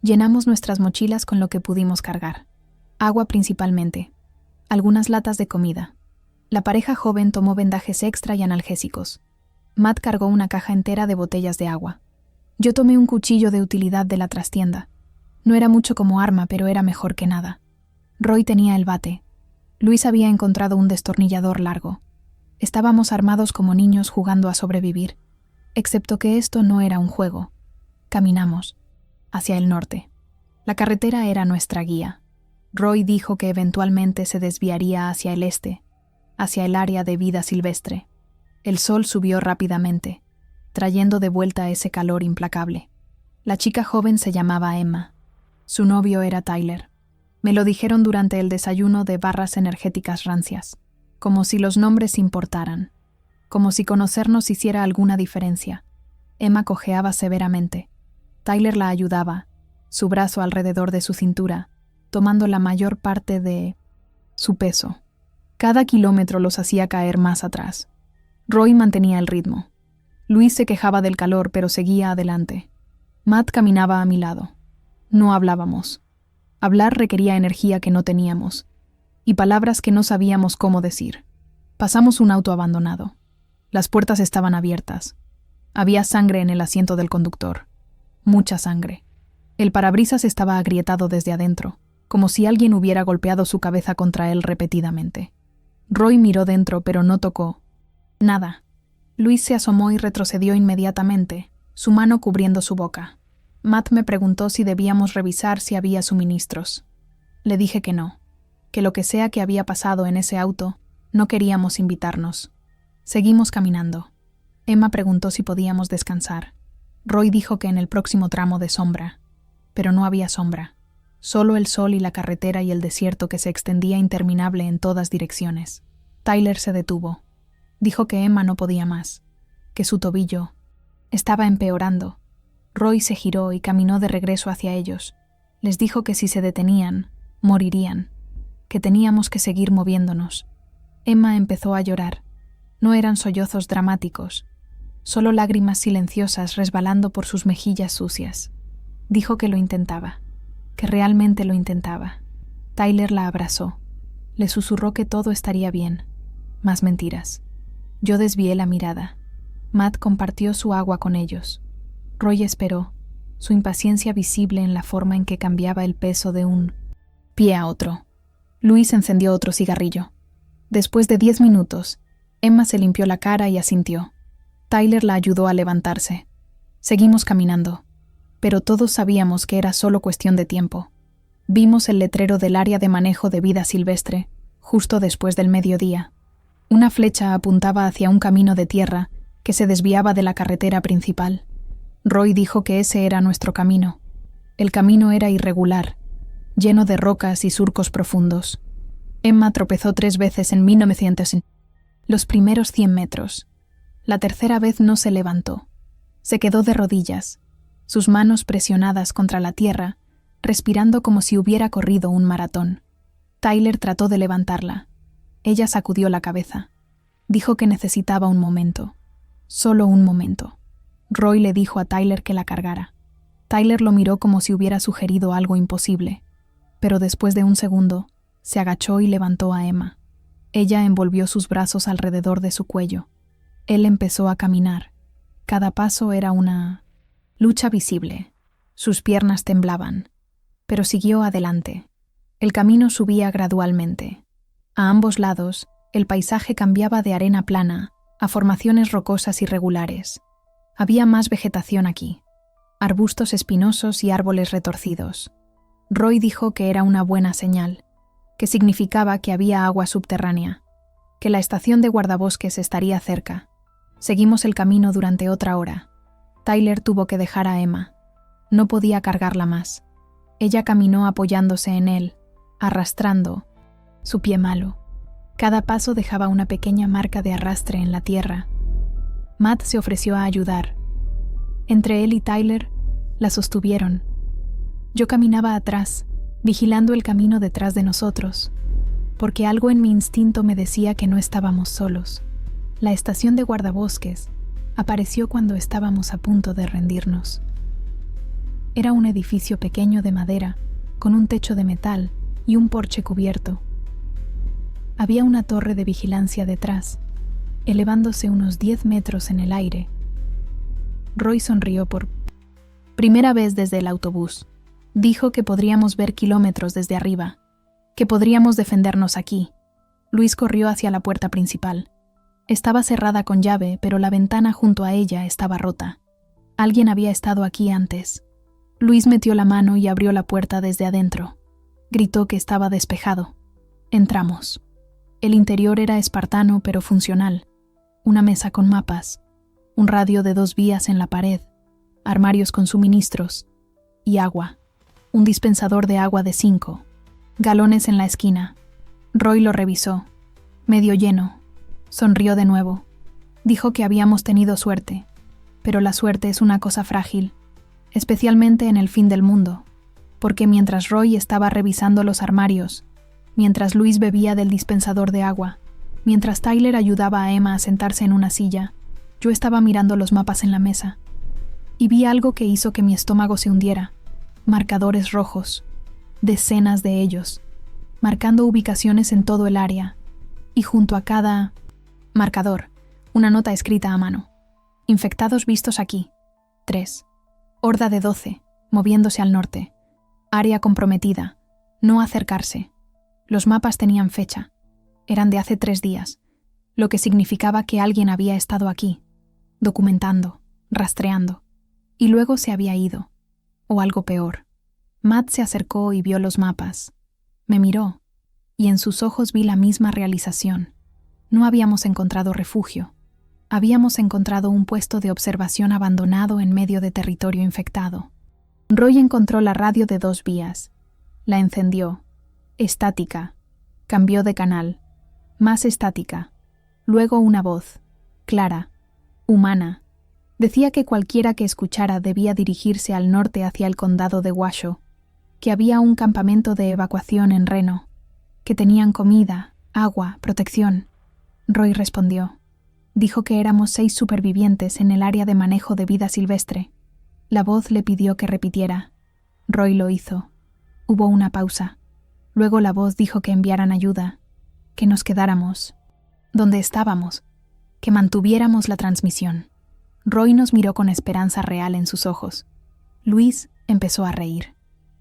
Llenamos nuestras mochilas con lo que pudimos cargar. Agua principalmente. Algunas latas de comida. La pareja joven tomó vendajes extra y analgésicos. Matt cargó una caja entera de botellas de agua. Yo tomé un cuchillo de utilidad de la trastienda. No era mucho como arma, pero era mejor que nada. Roy tenía el bate. Luis había encontrado un destornillador largo. Estábamos armados como niños jugando a sobrevivir, excepto que esto no era un juego. Caminamos hacia el norte. La carretera era nuestra guía. Roy dijo que eventualmente se desviaría hacia el este, hacia el área de vida silvestre. El sol subió rápidamente, trayendo de vuelta ese calor implacable. La chica joven se llamaba Emma. Su novio era Tyler. Me lo dijeron durante el desayuno de barras energéticas rancias, como si los nombres importaran, como si conocernos hiciera alguna diferencia. Emma cojeaba severamente. Tyler la ayudaba, su brazo alrededor de su cintura, tomando la mayor parte de su peso. Cada kilómetro los hacía caer más atrás. Roy mantenía el ritmo. Luis se quejaba del calor, pero seguía adelante. Matt caminaba a mi lado. No hablábamos. Hablar requería energía que no teníamos, y palabras que no sabíamos cómo decir. Pasamos un auto abandonado. Las puertas estaban abiertas. Había sangre en el asiento del conductor. Mucha sangre. El parabrisas estaba agrietado desde adentro, como si alguien hubiera golpeado su cabeza contra él repetidamente. Roy miró dentro, pero no tocó. Nada. Luis se asomó y retrocedió inmediatamente, su mano cubriendo su boca. Matt me preguntó si debíamos revisar si había suministros. Le dije que no, que lo que sea que había pasado en ese auto, no queríamos invitarnos. Seguimos caminando. Emma preguntó si podíamos descansar. Roy dijo que en el próximo tramo de sombra. Pero no había sombra. Solo el sol y la carretera y el desierto que se extendía interminable en todas direcciones. Tyler se detuvo. Dijo que Emma no podía más, que su tobillo estaba empeorando. Roy se giró y caminó de regreso hacia ellos. Les dijo que si se detenían, morirían, que teníamos que seguir moviéndonos. Emma empezó a llorar. No eran sollozos dramáticos, solo lágrimas silenciosas resbalando por sus mejillas sucias. Dijo que lo intentaba, que realmente lo intentaba. Tyler la abrazó. Le susurró que todo estaría bien. Más mentiras. Yo desvié la mirada. Matt compartió su agua con ellos. Roy esperó, su impaciencia visible en la forma en que cambiaba el peso de un pie a otro. Luis encendió otro cigarrillo. Después de 10 minutos, Emma se limpió la cara y asintió. Tyler la ayudó a levantarse. Seguimos caminando, pero todos sabíamos que era solo cuestión de tiempo. Vimos el letrero del área de manejo de vida silvestre, justo después del mediodía. Una flecha apuntaba hacia un camino de tierra que se desviaba de la carretera principal. Roy dijo que ese era nuestro camino. El camino era irregular, lleno de rocas y surcos profundos. Emma tropezó 3 veces en 1900. Los primeros 100 metros. La tercera vez no se levantó. Se quedó de rodillas, sus manos presionadas contra la tierra, respirando como si hubiera corrido un maratón. Tyler trató de levantarla. Ella sacudió la cabeza. Dijo que necesitaba un momento. Solo un momento. Roy le dijo a Tyler que la cargara. Tyler lo miró como si hubiera sugerido algo imposible, pero después de un segundo, se agachó y levantó a Emma. Ella envolvió sus brazos alrededor de su cuello. Él empezó a caminar. Cada paso era una lucha visible. Sus piernas temblaban, pero siguió adelante. El camino subía gradualmente. A ambos lados, el paisaje cambiaba de arena plana a formaciones rocosas irregulares. Había más vegetación aquí, arbustos espinosos y árboles retorcidos. Roy dijo que era una buena señal, que significaba que había agua subterránea, que la estación de guardabosques estaría cerca. Seguimos el camino durante otra hora. Tyler tuvo que dejar a Emma. No podía cargarla más. Ella caminó apoyándose en él, arrastrando su pie malo. Cada paso dejaba una pequeña marca de arrastre en la tierra. Matt se ofreció a ayudar. Entre él y Tyler, la sostuvieron. Yo caminaba atrás, vigilando el camino detrás de nosotros, porque algo en mi instinto me decía que no estábamos solos. La estación de guardabosques apareció cuando estábamos a punto de rendirnos. Era un edificio pequeño de madera, con un techo de metal y un porche cubierto. Había una torre de vigilancia detrás, elevándose unos 10 metros en el aire. Roy sonrió por primera vez desde el autobús. Dijo que podríamos ver kilómetros desde arriba, que podríamos defendernos aquí. Luis corrió hacia la puerta principal. Estaba cerrada con llave, pero la ventana junto a ella estaba rota. Alguien había estado aquí antes. Luis metió la mano y abrió la puerta desde adentro. Gritó que estaba despejado. Entramos. El interior era espartano pero funcional. Una mesa con mapas, un radio de 2 vías en la pared, armarios con suministros y agua. Un dispensador de agua de 5, galones en la esquina. Roy lo revisó, medio lleno. Sonrió de nuevo. Dijo que habíamos tenido suerte, pero la suerte es una cosa frágil, especialmente en el fin del mundo, porque mientras Roy estaba revisando los armarios, mientras Luis bebía del dispensador de agua, mientras Tyler ayudaba a Emma a sentarse en una silla, yo estaba mirando los mapas en la mesa, y vi algo que hizo que mi estómago se hundiera. Marcadores rojos, decenas de ellos, marcando ubicaciones en todo el área, y junto a cada marcador, una nota escrita a mano. Infectados vistos aquí, 3. Horda de 12, moviéndose al norte. Área comprometida, no acercarse. Los mapas tenían fecha, eran de hace 3 días, lo que significaba que alguien había estado aquí, documentando, rastreando, y luego se había ido. O algo peor. Matt se acercó y vio los mapas. Me miró, y en sus ojos vi la misma realización. No habíamos encontrado refugio. Habíamos encontrado un puesto de observación abandonado en medio de territorio infectado. Roy encontró la radio de 2 vías. La encendió. Estática. Cambió de canal. Más estática. Luego una voz. Clara. Humana. Decía que cualquiera que escuchara debía dirigirse al norte hacia el condado de Washoe, que había un campamento de evacuación en Reno, que tenían comida, agua, protección. Roy respondió. Dijo que éramos 6 supervivientes en el área de manejo de vida silvestre. La voz le pidió que repitiera. Roy lo hizo. Hubo una pausa. Luego la voz dijo que enviaran ayuda, que nos quedáramos donde estábamos, que mantuviéramos la transmisión. Roy nos miró con esperanza real en sus ojos. Luis empezó a reír.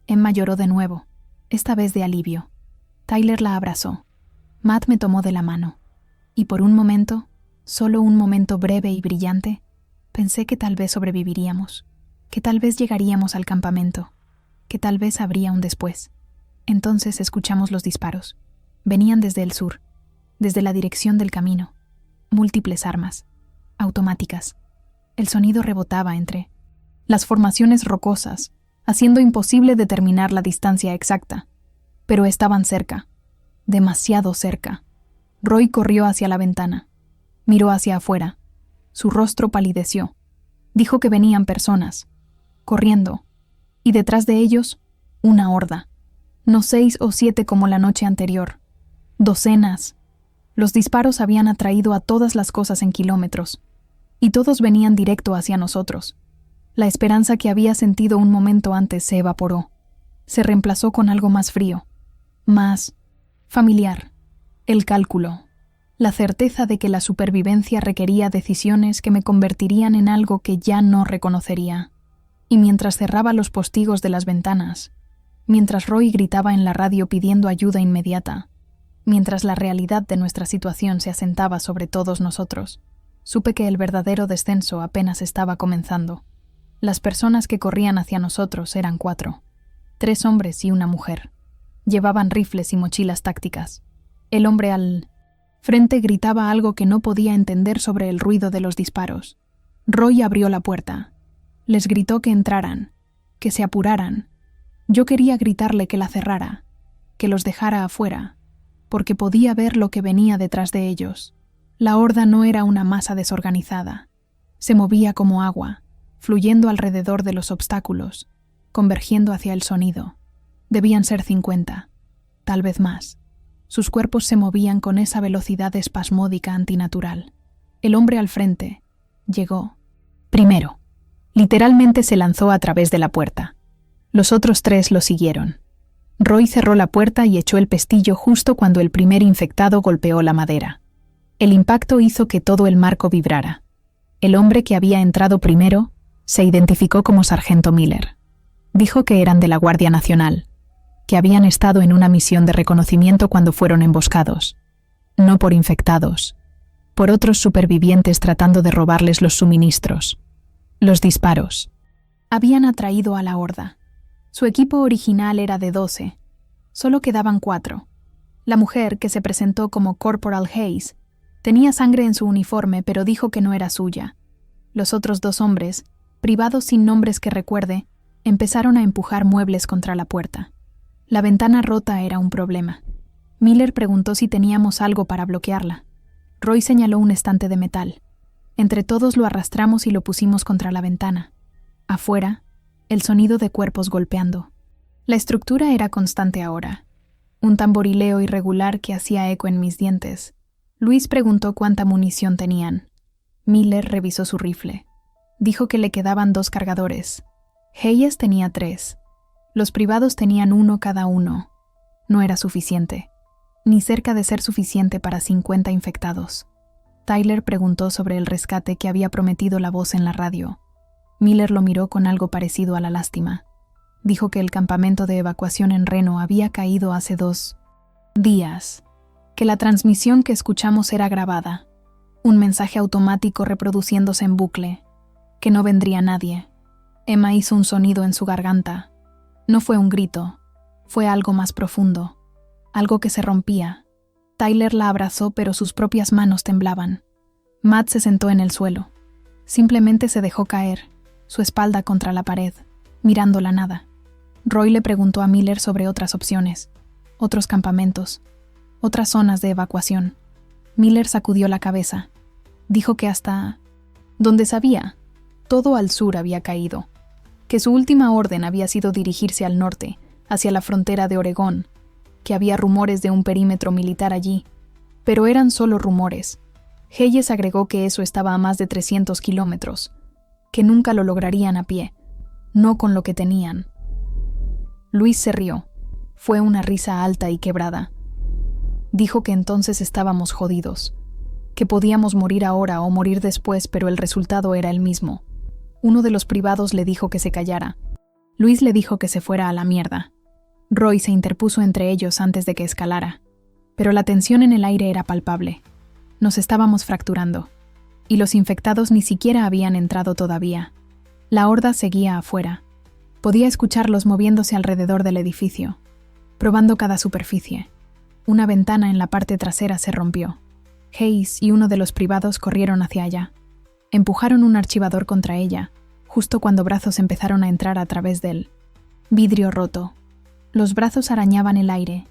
Emma lloró de nuevo, esta vez de alivio. Tyler la abrazó. Matt me tomó de la mano. Y por un momento, solo un momento breve y brillante, pensé que tal vez sobreviviríamos, que tal vez llegaríamos al campamento, que tal vez habría un después. Entonces escuchamos los disparos. Venían desde el sur, desde la dirección del camino. Múltiples armas, automáticas. El sonido rebotaba entre las formaciones rocosas, haciendo imposible determinar la distancia exacta. Pero estaban cerca, demasiado cerca. Roy corrió hacia la ventana. Miró hacia afuera. Su rostro palideció. Dijo que venían personas, corriendo, y detrás de ellos, una horda. No 6 o 7 como la noche anterior. Docenas, Los disparos habían atraído a todas las cosas en kilómetros, y todos venían directo hacia nosotros. La esperanza que había sentido un momento antes se evaporó. Se reemplazó con algo más frío, más familiar. El cálculo. La certeza de que la supervivencia requería decisiones que me convertirían en algo que ya no reconocería. Y mientras cerraba los postigos de las ventanas, mientras Roy gritaba en la radio pidiendo ayuda inmediata, mientras la realidad de nuestra situación se asentaba sobre todos nosotros, supe que el verdadero descenso apenas estaba comenzando. Las personas que corrían hacia nosotros eran 4. 3 hombres y una mujer. Llevaban rifles y mochilas tácticas. El hombre al frente gritaba algo que no podía entender sobre el ruido de los disparos. Roy abrió la puerta. Les gritó que entraran, que se apuraran. Yo quería gritarle que la cerrara, que los dejara afuera, porque podía ver lo que venía detrás de ellos. La horda no era una masa desorganizada. Se movía como agua, fluyendo alrededor de los obstáculos, convergiendo hacia el sonido. Debían ser 50, tal vez más. Sus cuerpos se movían con esa velocidad espasmódica antinatural. El hombre al frente llegó primero. Literalmente se lanzó a través de la puerta. Los otros 3 lo siguieron. Roy cerró la puerta y echó el pestillo justo cuando el primer infectado golpeó la madera. El impacto hizo que todo el marco vibrara. El hombre que había entrado primero se identificó como Sargento Miller. Dijo que eran de la Guardia Nacional, que habían estado en una misión de reconocimiento cuando fueron emboscados. No por infectados, por otros supervivientes tratando de robarles los suministros. Los disparos habían atraído a la horda. Su equipo original era de 12. Solo quedaban 4. La mujer, que se presentó como Corporal Hayes, tenía sangre en su uniforme, pero dijo que no era suya. Los otros 2 hombres, privados sin nombres que recuerde, empezaron a empujar muebles contra la puerta. La ventana rota era un problema. Miller preguntó si teníamos algo para bloquearla. Roy señaló un estante de metal. Entre todos lo arrastramos y lo pusimos contra la ventana. Afuera, el sonido de cuerpos golpeando. La estructura era constante ahora. Un tamborileo irregular que hacía eco en mis dientes. Luis preguntó cuánta munición tenían. Miller revisó su rifle. Dijo que le quedaban 2 cargadores. Hayes tenía 3. Los privados tenían 1 cada uno. No era suficiente, ni cerca de ser suficiente para 50 infectados. Tyler preguntó sobre el rescate que había prometido la voz en la radio. Miller lo miró con algo parecido a la lástima. Dijo que el campamento de evacuación en Reno había caído hace 2 días, que la transmisión que escuchamos era grabada, un mensaje automático reproduciéndose en bucle, que no vendría nadie. Emma hizo un sonido en su garganta. No fue un grito, fue algo más profundo, algo que se rompía. Tyler la abrazó, pero sus propias manos temblaban. Matt se sentó en el suelo. Simplemente se dejó caer, su espalda contra la pared, mirando la nada. Roy le preguntó a Miller sobre otras opciones, otros campamentos, otras zonas de evacuación. Miller sacudió la cabeza. Dijo que hasta donde sabía, todo al sur había caído, que su última orden había sido dirigirse al norte, hacia la frontera de Oregón, que había rumores de un perímetro militar allí, pero eran solo rumores. Hayes agregó que eso estaba a más de 300 kilómetros, que nunca lo lograrían a pie, no con lo que tenían. Luis se rió. Fue una risa alta y quebrada. Dijo que entonces estábamos jodidos, que podíamos morir ahora o morir después, pero el resultado era el mismo. Uno de los privados le dijo que se callara. Luis le dijo que se fuera a la mierda. Roy se interpuso entre ellos antes de que escalara, pero la tensión en el aire era palpable. Nos estábamos fracturando, y los infectados ni siquiera habían entrado todavía. La horda seguía afuera. Podía escucharlos moviéndose alrededor del edificio, probando cada superficie. Una ventana en la parte trasera se rompió. Hayes y uno de los privados corrieron hacia allá. Empujaron un archivador contra ella, justo cuando brazos empezaron a entrar a través del vidrio roto. Los brazos arañaban el aire,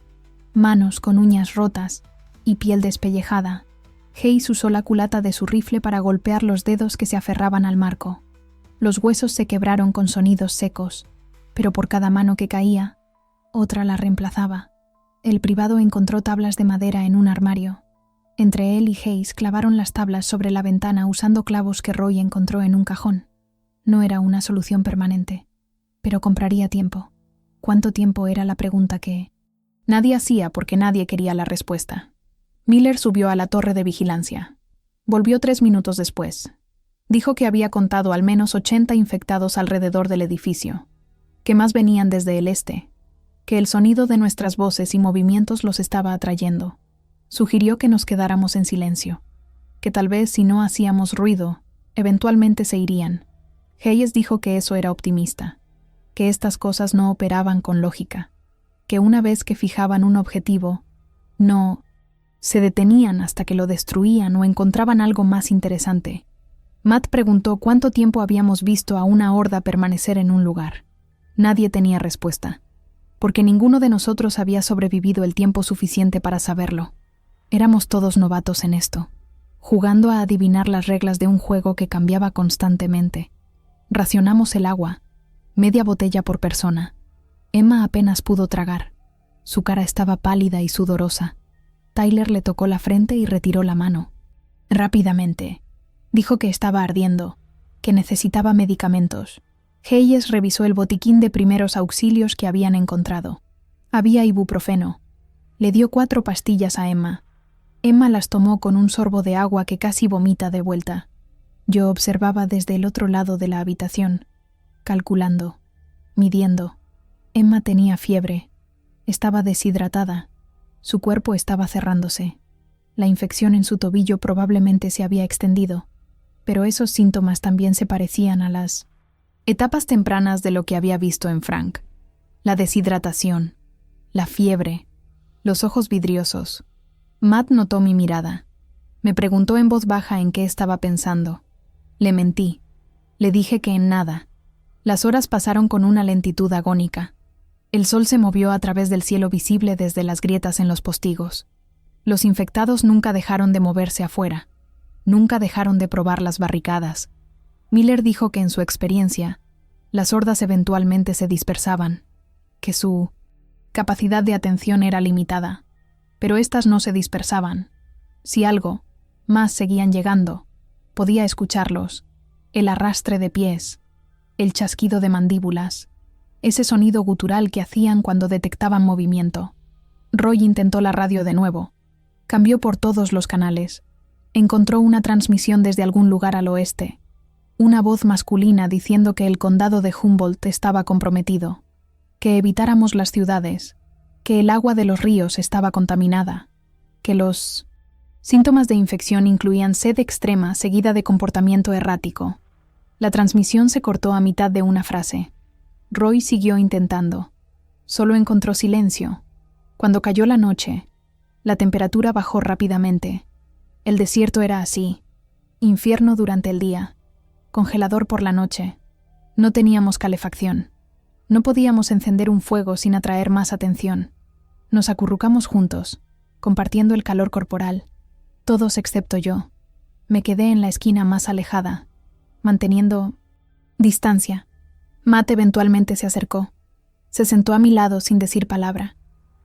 manos con uñas rotas y piel despellejada. Hayes usó la culata de su rifle para golpear los dedos que se aferraban al marco. Los huesos se quebraron con sonidos secos, pero por cada mano que caía, otra la reemplazaba. El privado encontró tablas de madera en un armario. Entre él y Hayes clavaron las tablas sobre la ventana usando clavos que Roy encontró en un cajón. No era una solución permanente, pero compraría tiempo. ¿Cuánto tiempo era la pregunta que nadie hacía porque nadie quería la respuesta? Miller subió a la torre de vigilancia. Volvió 3 minutos después. Dijo que había contado al menos 80 infectados alrededor del edificio, que más venían desde el este, que el sonido de nuestras voces y movimientos los estaba atrayendo. Sugirió que nos quedáramos en silencio, que tal vez si no hacíamos ruido, eventualmente se irían. Hayes dijo que eso era optimista, que estas cosas no operaban con lógica, que una vez que fijaban un objetivo, no se detenían hasta que lo destruían o encontraban algo más interesante. Matt preguntó cuánto tiempo habíamos visto a una horda permanecer en un lugar. Nadie tenía respuesta, porque ninguno de nosotros había sobrevivido el tiempo suficiente para saberlo. Éramos todos novatos en esto, jugando a adivinar las reglas de un juego que cambiaba constantemente. Racionamos el agua, media botella por persona. Emma apenas pudo tragar. Su cara estaba pálida y sudorosa. Tyler le tocó la frente y retiró la mano. Rápidamente. Dijo que estaba ardiendo, que necesitaba medicamentos. Hayes revisó el botiquín de primeros auxilios que habían encontrado. Había ibuprofeno. Le dio 4 pastillas a Emma. Emma las tomó con un sorbo de agua que casi vomita de vuelta. Yo observaba desde el otro lado de la habitación, calculando, midiendo. Emma tenía fiebre. Estaba deshidratada. Su cuerpo estaba cerrándose. La infección en su tobillo probablemente se había extendido, pero esos síntomas también se parecían a las etapas tempranas de lo que había visto en Frank. La deshidratación, la fiebre, los ojos vidriosos. Matt notó mi mirada. Me preguntó en voz baja en qué estaba pensando. Le mentí. Le dije que en nada. Las horas pasaron con una lentitud agónica. El sol se movió a través del cielo visible desde las grietas en los postigos. Los infectados nunca dejaron de moverse afuera. Nunca dejaron de probar las barricadas. Miller dijo que en su experiencia, las hordas eventualmente se dispersaban, que su capacidad de atención era limitada, pero éstas no se dispersaban. Si algo, más seguían llegando, podía escucharlos, el arrastre de pies, el chasquido de mandíbulas, ese sonido gutural que hacían cuando detectaban movimiento. Roy intentó la radio de nuevo. Cambió por todos los canales. Encontró una transmisión desde algún lugar al oeste. Una voz masculina diciendo que el condado de Humboldt estaba comprometido, que evitáramos las ciudades, que el agua de los ríos estaba contaminada, que los síntomas de infección incluían sed extrema seguida de comportamiento errático. La transmisión se cortó a mitad de una frase. Roy siguió intentando. Solo encontró silencio. Cuando cayó la noche, la temperatura bajó rápidamente. El desierto era así. Infierno durante el día. Congelador por la noche. No teníamos calefacción. No podíamos encender un fuego sin atraer más atención. Nos acurrucamos juntos, compartiendo el calor corporal. Todos excepto yo. Me quedé en la esquina más alejada, manteniendo distancia. Matt eventualmente se acercó. Se sentó a mi lado sin decir palabra.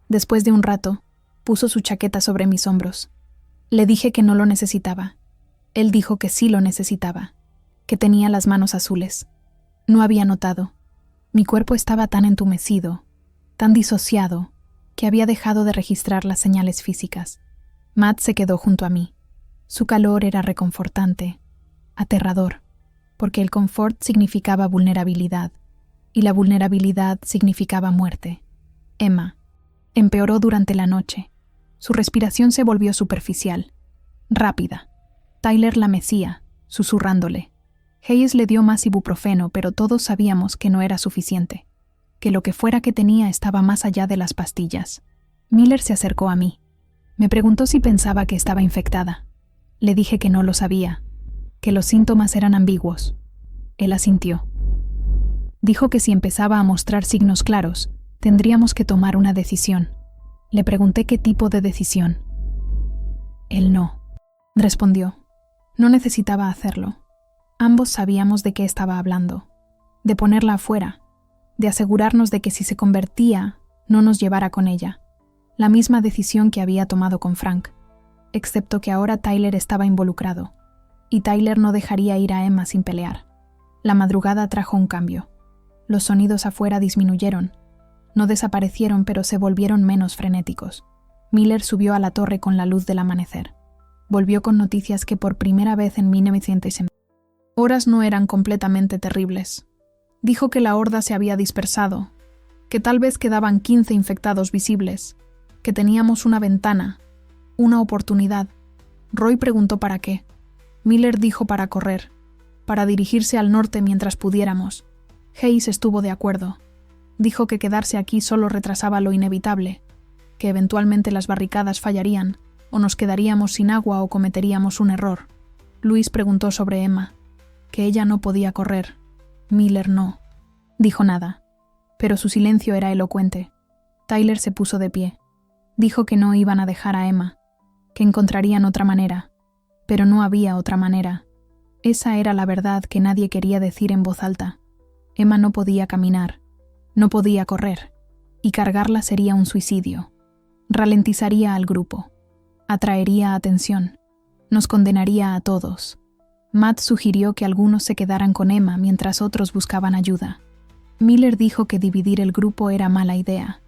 Después de un rato, puso su chaqueta sobre mis hombros. Le dije que no lo necesitaba. Él dijo que sí lo necesitaba, que tenía las manos azules. No había notado. Mi cuerpo estaba tan entumecido, tan disociado, que había dejado de registrar las señales físicas. Matt se quedó junto a mí. Su calor era reconfortante, aterrador, porque el confort significaba vulnerabilidad, y la vulnerabilidad significaba muerte. Emma empeoró durante la noche. Su respiración se volvió superficial, rápida. Tyler la mecía, susurrándole. Hayes le dio más ibuprofeno, pero todos sabíamos que no era suficiente, que lo que fuera que tenía estaba más allá de las pastillas. Miller se acercó a mí. Me preguntó si pensaba que estaba infectada. Le dije que no lo sabía, que los síntomas eran ambiguos. Él asintió. Dijo que si empezaba a mostrar signos claros, tendríamos que tomar una decisión. Le pregunté qué tipo de decisión. Él no, respondió. No necesitaba hacerlo. Ambos sabíamos de qué estaba hablando, de ponerla afuera, de asegurarnos de que si se convertía, no nos llevara con ella. La misma decisión que había tomado con Frank. excepto que ahora Tyler estaba involucrado, y Tyler no dejaría ir a Emma sin pelear. La madrugada trajo un cambio. Los sonidos afuera disminuyeron. No desaparecieron, pero se volvieron menos frenéticos. Miller subió a la torre con la luz del amanecer. Volvió con noticias que por primera vez en 1900 horas no eran completamente terribles. Dijo que la horda se había dispersado, que tal vez quedaban 15 infectados visibles, que teníamos una ventana, una oportunidad. Roy preguntó para qué. Miller dijo para correr, para dirigirse al norte mientras pudiéramos. Hayes estuvo de acuerdo. Dijo que quedarse aquí solo retrasaba lo inevitable, que eventualmente las barricadas fallarían, o nos quedaríamos sin agua o cometeríamos un error. Luis preguntó sobre Emma, que ella no podía correr. Miller no dijo nada, pero su silencio era elocuente. Tyler se puso de pie. Dijo que no iban a dejar a Emma, que encontrarían otra manera, pero no había otra manera. Esa era la verdad que nadie quería decir en voz alta. Emma no podía caminar, no podía correr, y cargarla sería un suicidio. Ralentizaría al grupo, atraería atención, nos condenaría a todos. Matt sugirió que algunos se quedaran con Emma mientras otros buscaban ayuda. Miller dijo que dividir el grupo era mala idea,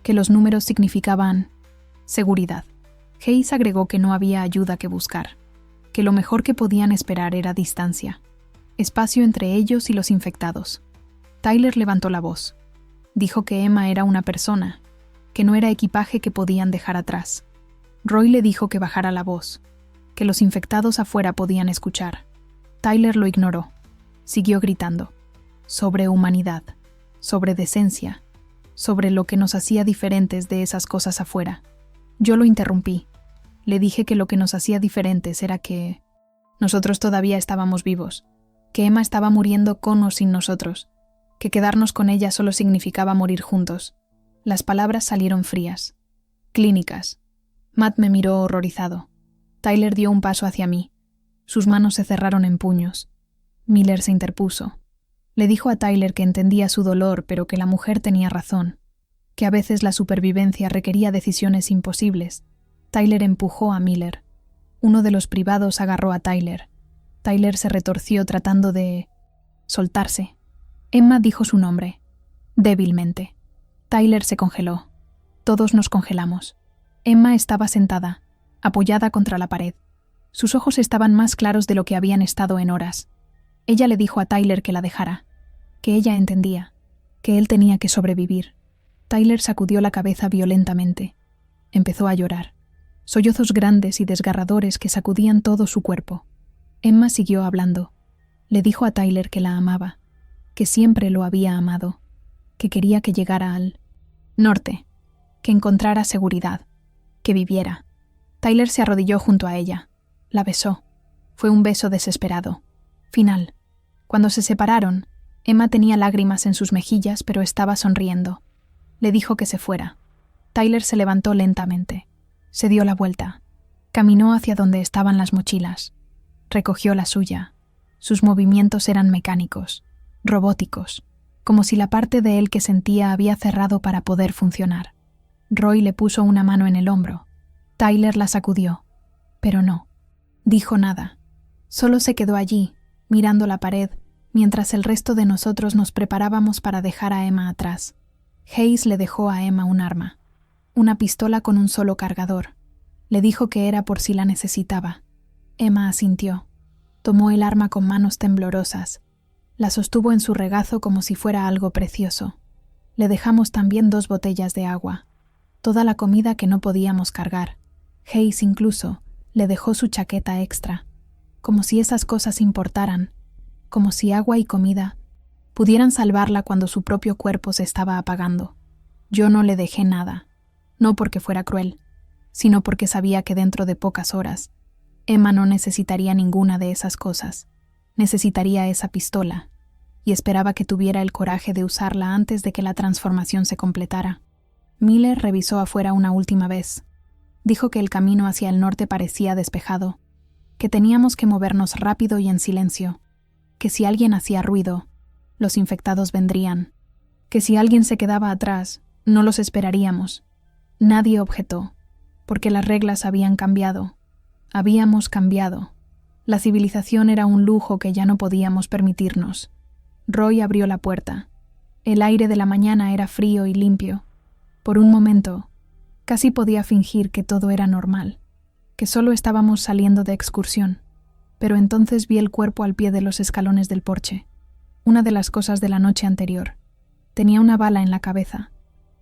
que los números significaban seguridad. Hayes agregó que no había ayuda que buscar, que lo mejor que podían esperar era distancia, espacio entre ellos y los infectados. Tyler levantó la voz. Dijo que Emma era una persona, que no era equipaje que podían dejar atrás. Roy le dijo que bajara la voz, que los infectados afuera podían escuchar. Tyler lo ignoró. Siguió gritando. Sobre humanidad, sobre decencia, sobre lo que nos hacía diferentes de esas cosas afuera. Yo lo interrumpí. Le dije que lo que nos hacía diferentes era que nosotros todavía estábamos vivos, que Emma estaba muriendo con o sin nosotros, que quedarnos con ella solo significaba morir juntos. Las palabras salieron frías, clínicas. Matt me miró horrorizado. Tyler dio un paso hacia mí. Sus manos se cerraron en puños. Miller se interpuso. Le dijo a Tyler que entendía su dolor, pero que la mujer tenía razón, que a veces la supervivencia requería decisiones imposibles. Tyler empujó a Miller. Uno de los privados agarró a Tyler. Tyler se retorció tratando de soltarse. Emma dijo su nombre, débilmente. Tyler se congeló. Todos nos congelamos. Emma estaba sentada, apoyada contra la pared. Sus ojos estaban más claros de lo que habían estado en horas. Ella le dijo a Tyler que la dejara, que ella entendía, que él tenía que sobrevivir. Tyler sacudió la cabeza violentamente. Empezó a llorar. Sollozos grandes y desgarradores que sacudían todo su cuerpo. Emma siguió hablando. Le dijo a Tyler que la amaba, que siempre lo había amado, que quería que llegara al norte, que encontrara seguridad, que viviera. Tyler se arrodilló junto a ella. La besó. Fue un beso desesperado. Final. Cuando se separaron, Emma tenía lágrimas en sus mejillas, pero estaba sonriendo. Le dijo que se fuera. Tyler se levantó lentamente. Se dio la vuelta. Caminó hacia donde estaban las mochilas. Recogió la suya. Sus movimientos eran mecánicos, robóticos, como si la parte de él que sentía había cerrado para poder funcionar. Roy le puso una mano en el hombro. Tyler la sacudió, pero no dijo nada. Solo se quedó allí, mirando la pared, mientras el resto de nosotros nos preparábamos para dejar a Emma atrás. Hayes le dejó a Emma un arma, una pistola con un solo cargador. Le dijo que era por si la necesitaba. Emma asintió. Tomó el arma con manos temblorosas. La sostuvo en su regazo como si fuera algo precioso. Le dejamos también 2 botellas de agua, toda la comida que no podíamos cargar. Hayes incluso le dejó su chaqueta extra, como si esas cosas importaran, como si agua y comida pudieran salvarla cuando su propio cuerpo se estaba apagando. Yo no le dejé nada, no porque fuera cruel, sino porque sabía que dentro de pocas horas, Emma no necesitaría ninguna de esas cosas. Necesitaría esa pistola, y esperaba que tuviera el coraje de usarla antes de que la transformación se completara. Miller revisó afuera una última vez. Dijo que el camino hacia el norte parecía despejado, que teníamos que movernos rápido y en silencio, que si alguien hacía ruido, los infectados vendrían, que si alguien se quedaba atrás, no los esperaríamos. Nadie objetó, porque las reglas habían cambiado, Habíamos cambiado. La civilización era un lujo que ya no podíamos permitirnos. Roy abrió la puerta. El aire de la mañana era frío y limpio. Por un momento, casi podía fingir que todo era normal, que solo estábamos saliendo de excursión. Pero entonces vi el cuerpo al pie de los escalones del porche. Una de las cosas de la noche anterior. Tenía una bala en la cabeza,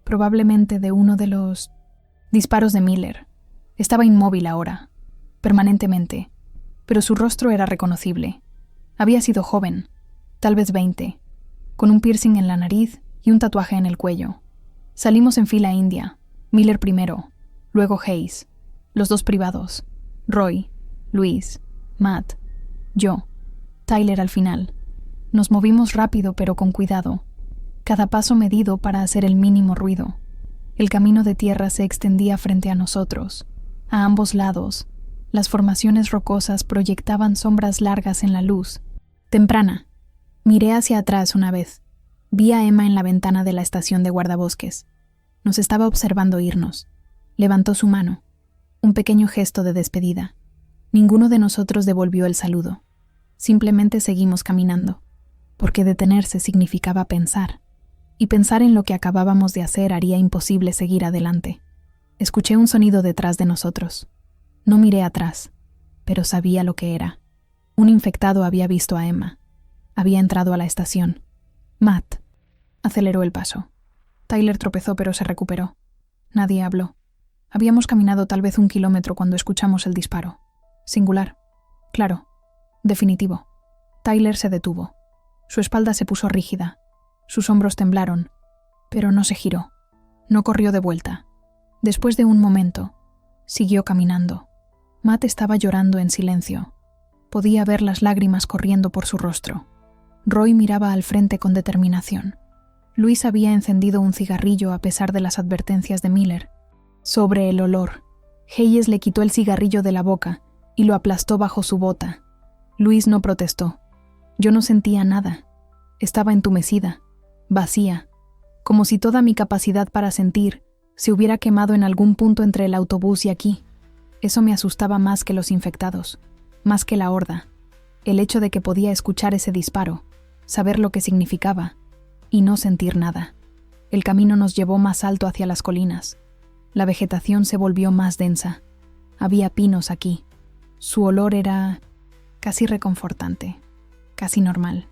probablemente de uno de los disparos de Miller. Estaba inmóvil ahora, permanentemente, pero su rostro era reconocible. Había sido joven, tal vez 20, con un piercing en la nariz y un tatuaje en el cuello. Salimos en fila india, Miller primero, luego Hayes, los dos privados, Roy, Luis, Matt, yo, Tyler al final. Nos movimos rápido pero con cuidado, cada paso medido para hacer el mínimo ruido. El camino de tierra se extendía frente a nosotros. A ambos lados, las formaciones rocosas proyectaban sombras largas en la luz. Temprana. Miré hacia atrás una vez. Vi a Emma en la ventana de la estación de guardabosques. Nos estaba observando irnos. Levantó su mano. Un pequeño gesto de despedida. Ninguno de nosotros devolvió el saludo. Simplemente seguimos caminando, porque detenerse significaba pensar. Y pensar en lo que acabábamos de hacer haría imposible seguir adelante. Escuché un sonido detrás de nosotros. No miré atrás, pero sabía lo que era. Un infectado había visto a Emma. Había entrado a la estación. Matt aceleró el paso. Tyler tropezó pero se recuperó. Nadie habló. Habíamos caminado tal vez 1 kilómetro cuando escuchamos el disparo. Singular. Claro. Definitivo. Tyler se detuvo. Su espalda se puso rígida. Sus hombros temblaron, pero no se giró. No corrió de vuelta. Después de un momento, siguió caminando. Matt estaba llorando en silencio. Podía ver las lágrimas corriendo por su rostro. Roy miraba al frente con determinación. Luis había encendido un cigarrillo a pesar de las advertencias de Miller. Sobre el olor, Hayes le quitó el cigarrillo de la boca y lo aplastó bajo su bota. Luis no protestó. Yo no sentía nada. Estaba entumecida. Vacía, como si toda mi capacidad para sentir se hubiera quemado en algún punto entre el autobús y aquí. Eso me asustaba más que los infectados, más que la horda. El hecho de que podía escuchar ese disparo, saber lo que significaba, y no sentir nada. El camino nos llevó más alto hacia las colinas. La vegetación se volvió más densa. Había pinos aquí. Su olor era casi reconfortante, casi normal.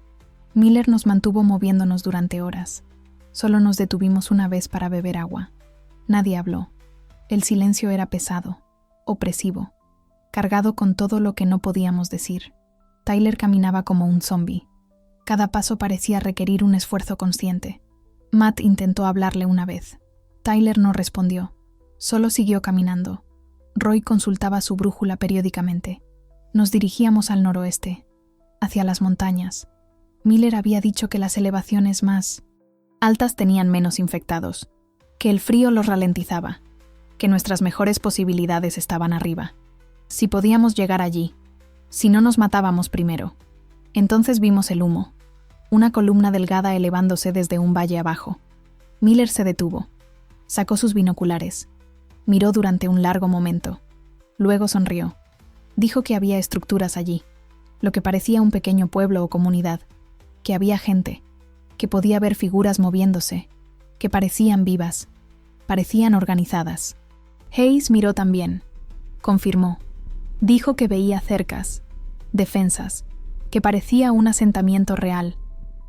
Miller nos mantuvo moviéndonos durante horas. Solo nos detuvimos una vez para beber agua. Nadie habló. El silencio era pesado, opresivo, cargado con todo lo que no podíamos decir. Tyler caminaba como un zombi. Cada paso parecía requerir un esfuerzo consciente. Matt intentó hablarle una vez. Tyler no respondió. Solo siguió caminando. Roy consultaba su brújula periódicamente. Nos dirigíamos al noroeste, hacia las montañas. Miller había dicho que las elevaciones más altas tenían menos infectados, que el frío los ralentizaba, que nuestras mejores posibilidades estaban arriba. Si podíamos llegar allí, si no nos matábamos primero. Entonces vimos el humo, una columna delgada elevándose desde un valle abajo. Miller se detuvo, sacó sus binoculares, miró durante un largo momento, luego sonrió. Dijo que había estructuras allí, lo que parecía un pequeño pueblo o comunidad, que había gente, que podía ver figuras moviéndose, que parecían vivas, parecían organizadas. Hayes miró también, confirmó. Dijo que veía cercas, defensas, que parecía un asentamiento real.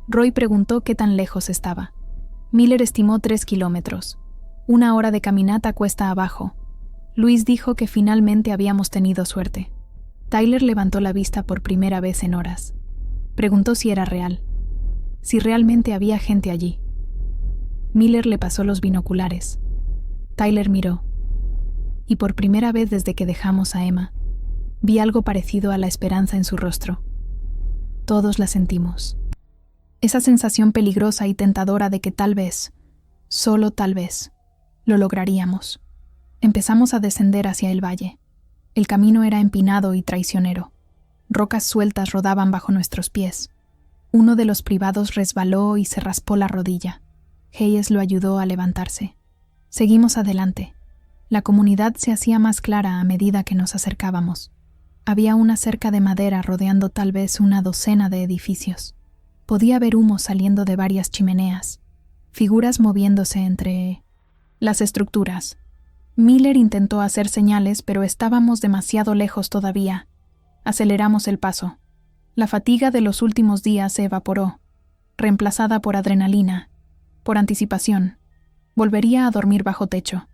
Roy preguntó qué tan lejos estaba. Miller estimó 3 kilómetros, 1 hora de caminata cuesta abajo. Luis dijo que finalmente habíamos tenido suerte. Tyler levantó la vista por primera vez en horas. Preguntó si era real, si realmente había gente allí. Miller le pasó los binoculares. Tyler miró, y por primera vez desde que dejamos a Emma, vi algo parecido a la esperanza en su rostro. Todos la sentimos. Esa sensación peligrosa y tentadora de que tal vez, solo tal vez, lo lograríamos. Empezamos a descender hacia el valle. El camino era empinado y traicionero. Rocas sueltas rodaban bajo nuestros pies. Uno de los privados resbaló y se raspó la rodilla. Hayes lo ayudó a levantarse. Seguimos adelante. La comunidad se hacía más clara a medida que nos acercábamos. Había una cerca de madera rodeando tal vez una docena de edificios. Podía ver humo saliendo de varias chimeneas, figuras moviéndose entre las estructuras. Miller intentó hacer señales, pero estábamos demasiado lejos todavía. Aceleramos el paso. La fatiga de los últimos días se evaporó, reemplazada por adrenalina, por anticipación. Volvería a dormir bajo techo.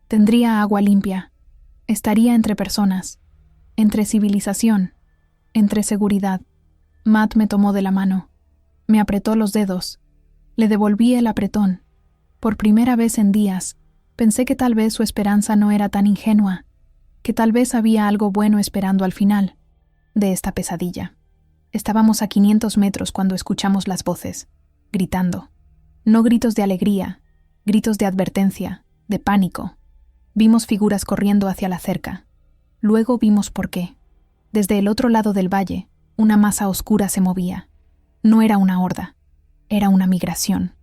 Tendría agua limpia. Estaría entre personas, entre civilización, entre seguridad. Matt me tomó de la mano. Me apretó los dedos. Le devolví el apretón. Por primera vez en días, pensé que tal vez su esperanza no era tan ingenua, que tal vez había algo bueno esperando al final de esta pesadilla. Estábamos a 500 metros cuando escuchamos las voces, gritando. No gritos de alegría, gritos de advertencia, de pánico. Vimos figuras corriendo hacia la cerca. Luego vimos por qué. Desde el otro lado del valle, una masa oscura se movía. No era una horda, era una migración.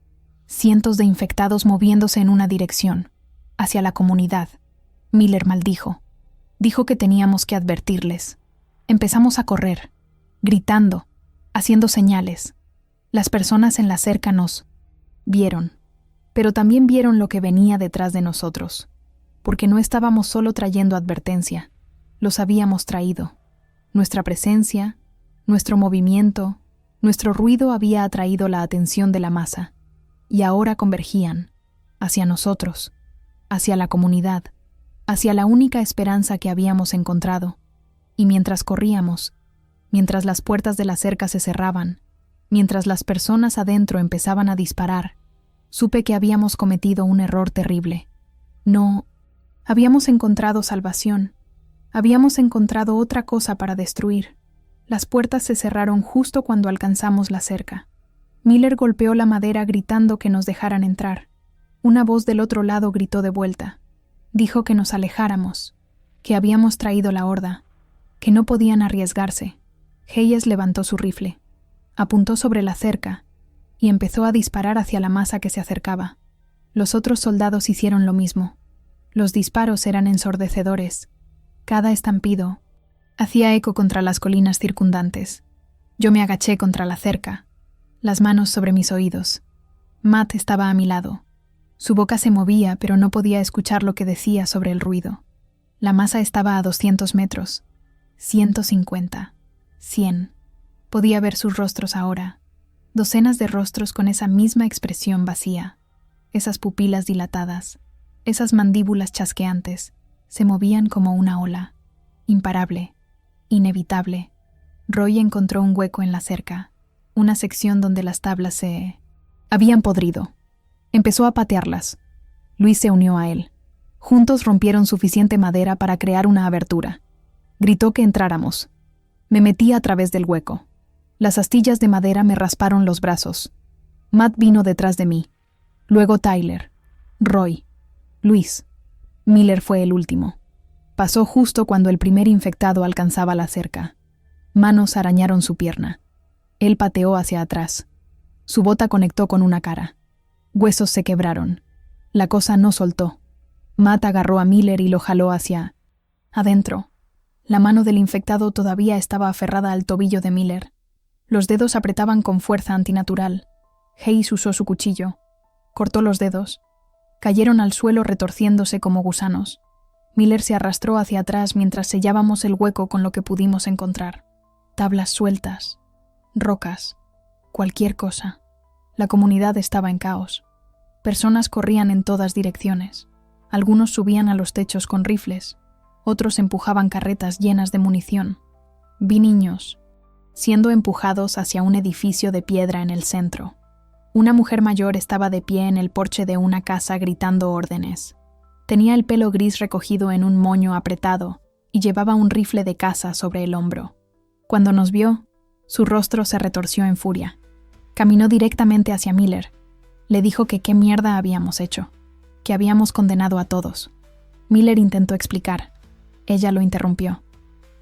Cientos de infectados moviéndose en una dirección, hacia la comunidad. Miller maldijo. Dijo que teníamos que advertirles. Empezamos a correr, gritando, haciendo señales. Las personas en la cerca nos vieron, pero también vieron lo que venía detrás de nosotros, porque no estábamos solo trayendo advertencia, los habíamos traído. Nuestra presencia, nuestro movimiento, nuestro ruido había atraído la atención de la masa, y ahora convergían, hacia nosotros, hacia la comunidad, hacia la única esperanza que habíamos encontrado. Y mientras corríamos, mientras las puertas de la cerca se cerraban, mientras las personas adentro empezaban a disparar, supe que habíamos cometido un error terrible. No, habíamos encontrado salvación. Habíamos encontrado otra cosa para destruir. Las puertas se cerraron justo cuando alcanzamos la cerca. Miller golpeó la madera gritando que nos dejaran entrar. Una voz del otro lado gritó de vuelta. Dijo que nos alejáramos, que habíamos traído la horda, que no podían arriesgarse. Hayes levantó su rifle, apuntó sobre la cerca y empezó a disparar hacia la masa que se acercaba. Los otros soldados hicieron lo mismo. Los disparos eran ensordecedores. Cada estampido hacía eco contra las colinas circundantes. Yo me agaché contra la cerca, las manos sobre mis oídos. Matt estaba a mi lado. Su boca se movía, pero no podía escuchar lo que decía sobre el ruido. La masa estaba a 200 metros. 150, 100. Podía ver sus rostros ahora. Docenas de rostros con esa misma expresión vacía. Esas pupilas dilatadas, esas mandíbulas chasqueantes, se movían como una ola. Imparable, inevitable. Roy encontró un hueco en la cerca, una sección donde las tablas se habían podrido. Empezó a patearlas. Luis se unió a él. Juntos rompieron suficiente madera para crear una abertura. Gritó que entráramos. Me metí a través del hueco. Las astillas de madera me rasparon los brazos. Matt vino detrás de mí. Luego Tyler, Roy, Luis. Miller fue el último. Pasó justo cuando el primer infectado alcanzaba la cerca. Manos arañaron su pierna. Él pateó hacia atrás. Su bota conectó con una cara. Huesos se quebraron. La cosa no soltó. Matt agarró a Miller y lo jaló hacia adentro. La mano del infectado todavía estaba aferrada al tobillo de Miller. Los dedos apretaban con fuerza antinatural. Hayes usó su cuchillo. Cortó los dedos. Cayeron al suelo retorciéndose como gusanos. Miller se arrastró hacia atrás mientras sellábamos el hueco con lo que pudimos encontrar. Tablas sueltas, rocas, cualquier cosa. La comunidad estaba en caos. Personas corrían en todas direcciones. Algunos subían a los techos con rifles. Otros empujaban carretas llenas de munición. Vi niños siendo empujados hacia un edificio de piedra en el centro. Una mujer mayor estaba de pie en el porche de una casa gritando órdenes. Tenía el pelo gris recogido en un moño apretado y llevaba un rifle de caza sobre el hombro. Cuando nos vio, su rostro se retorció en furia. Caminó directamente hacia Miller. Le dijo que qué mierda habíamos hecho, que habíamos condenado a todos. Miller intentó explicar. Ella lo interrumpió.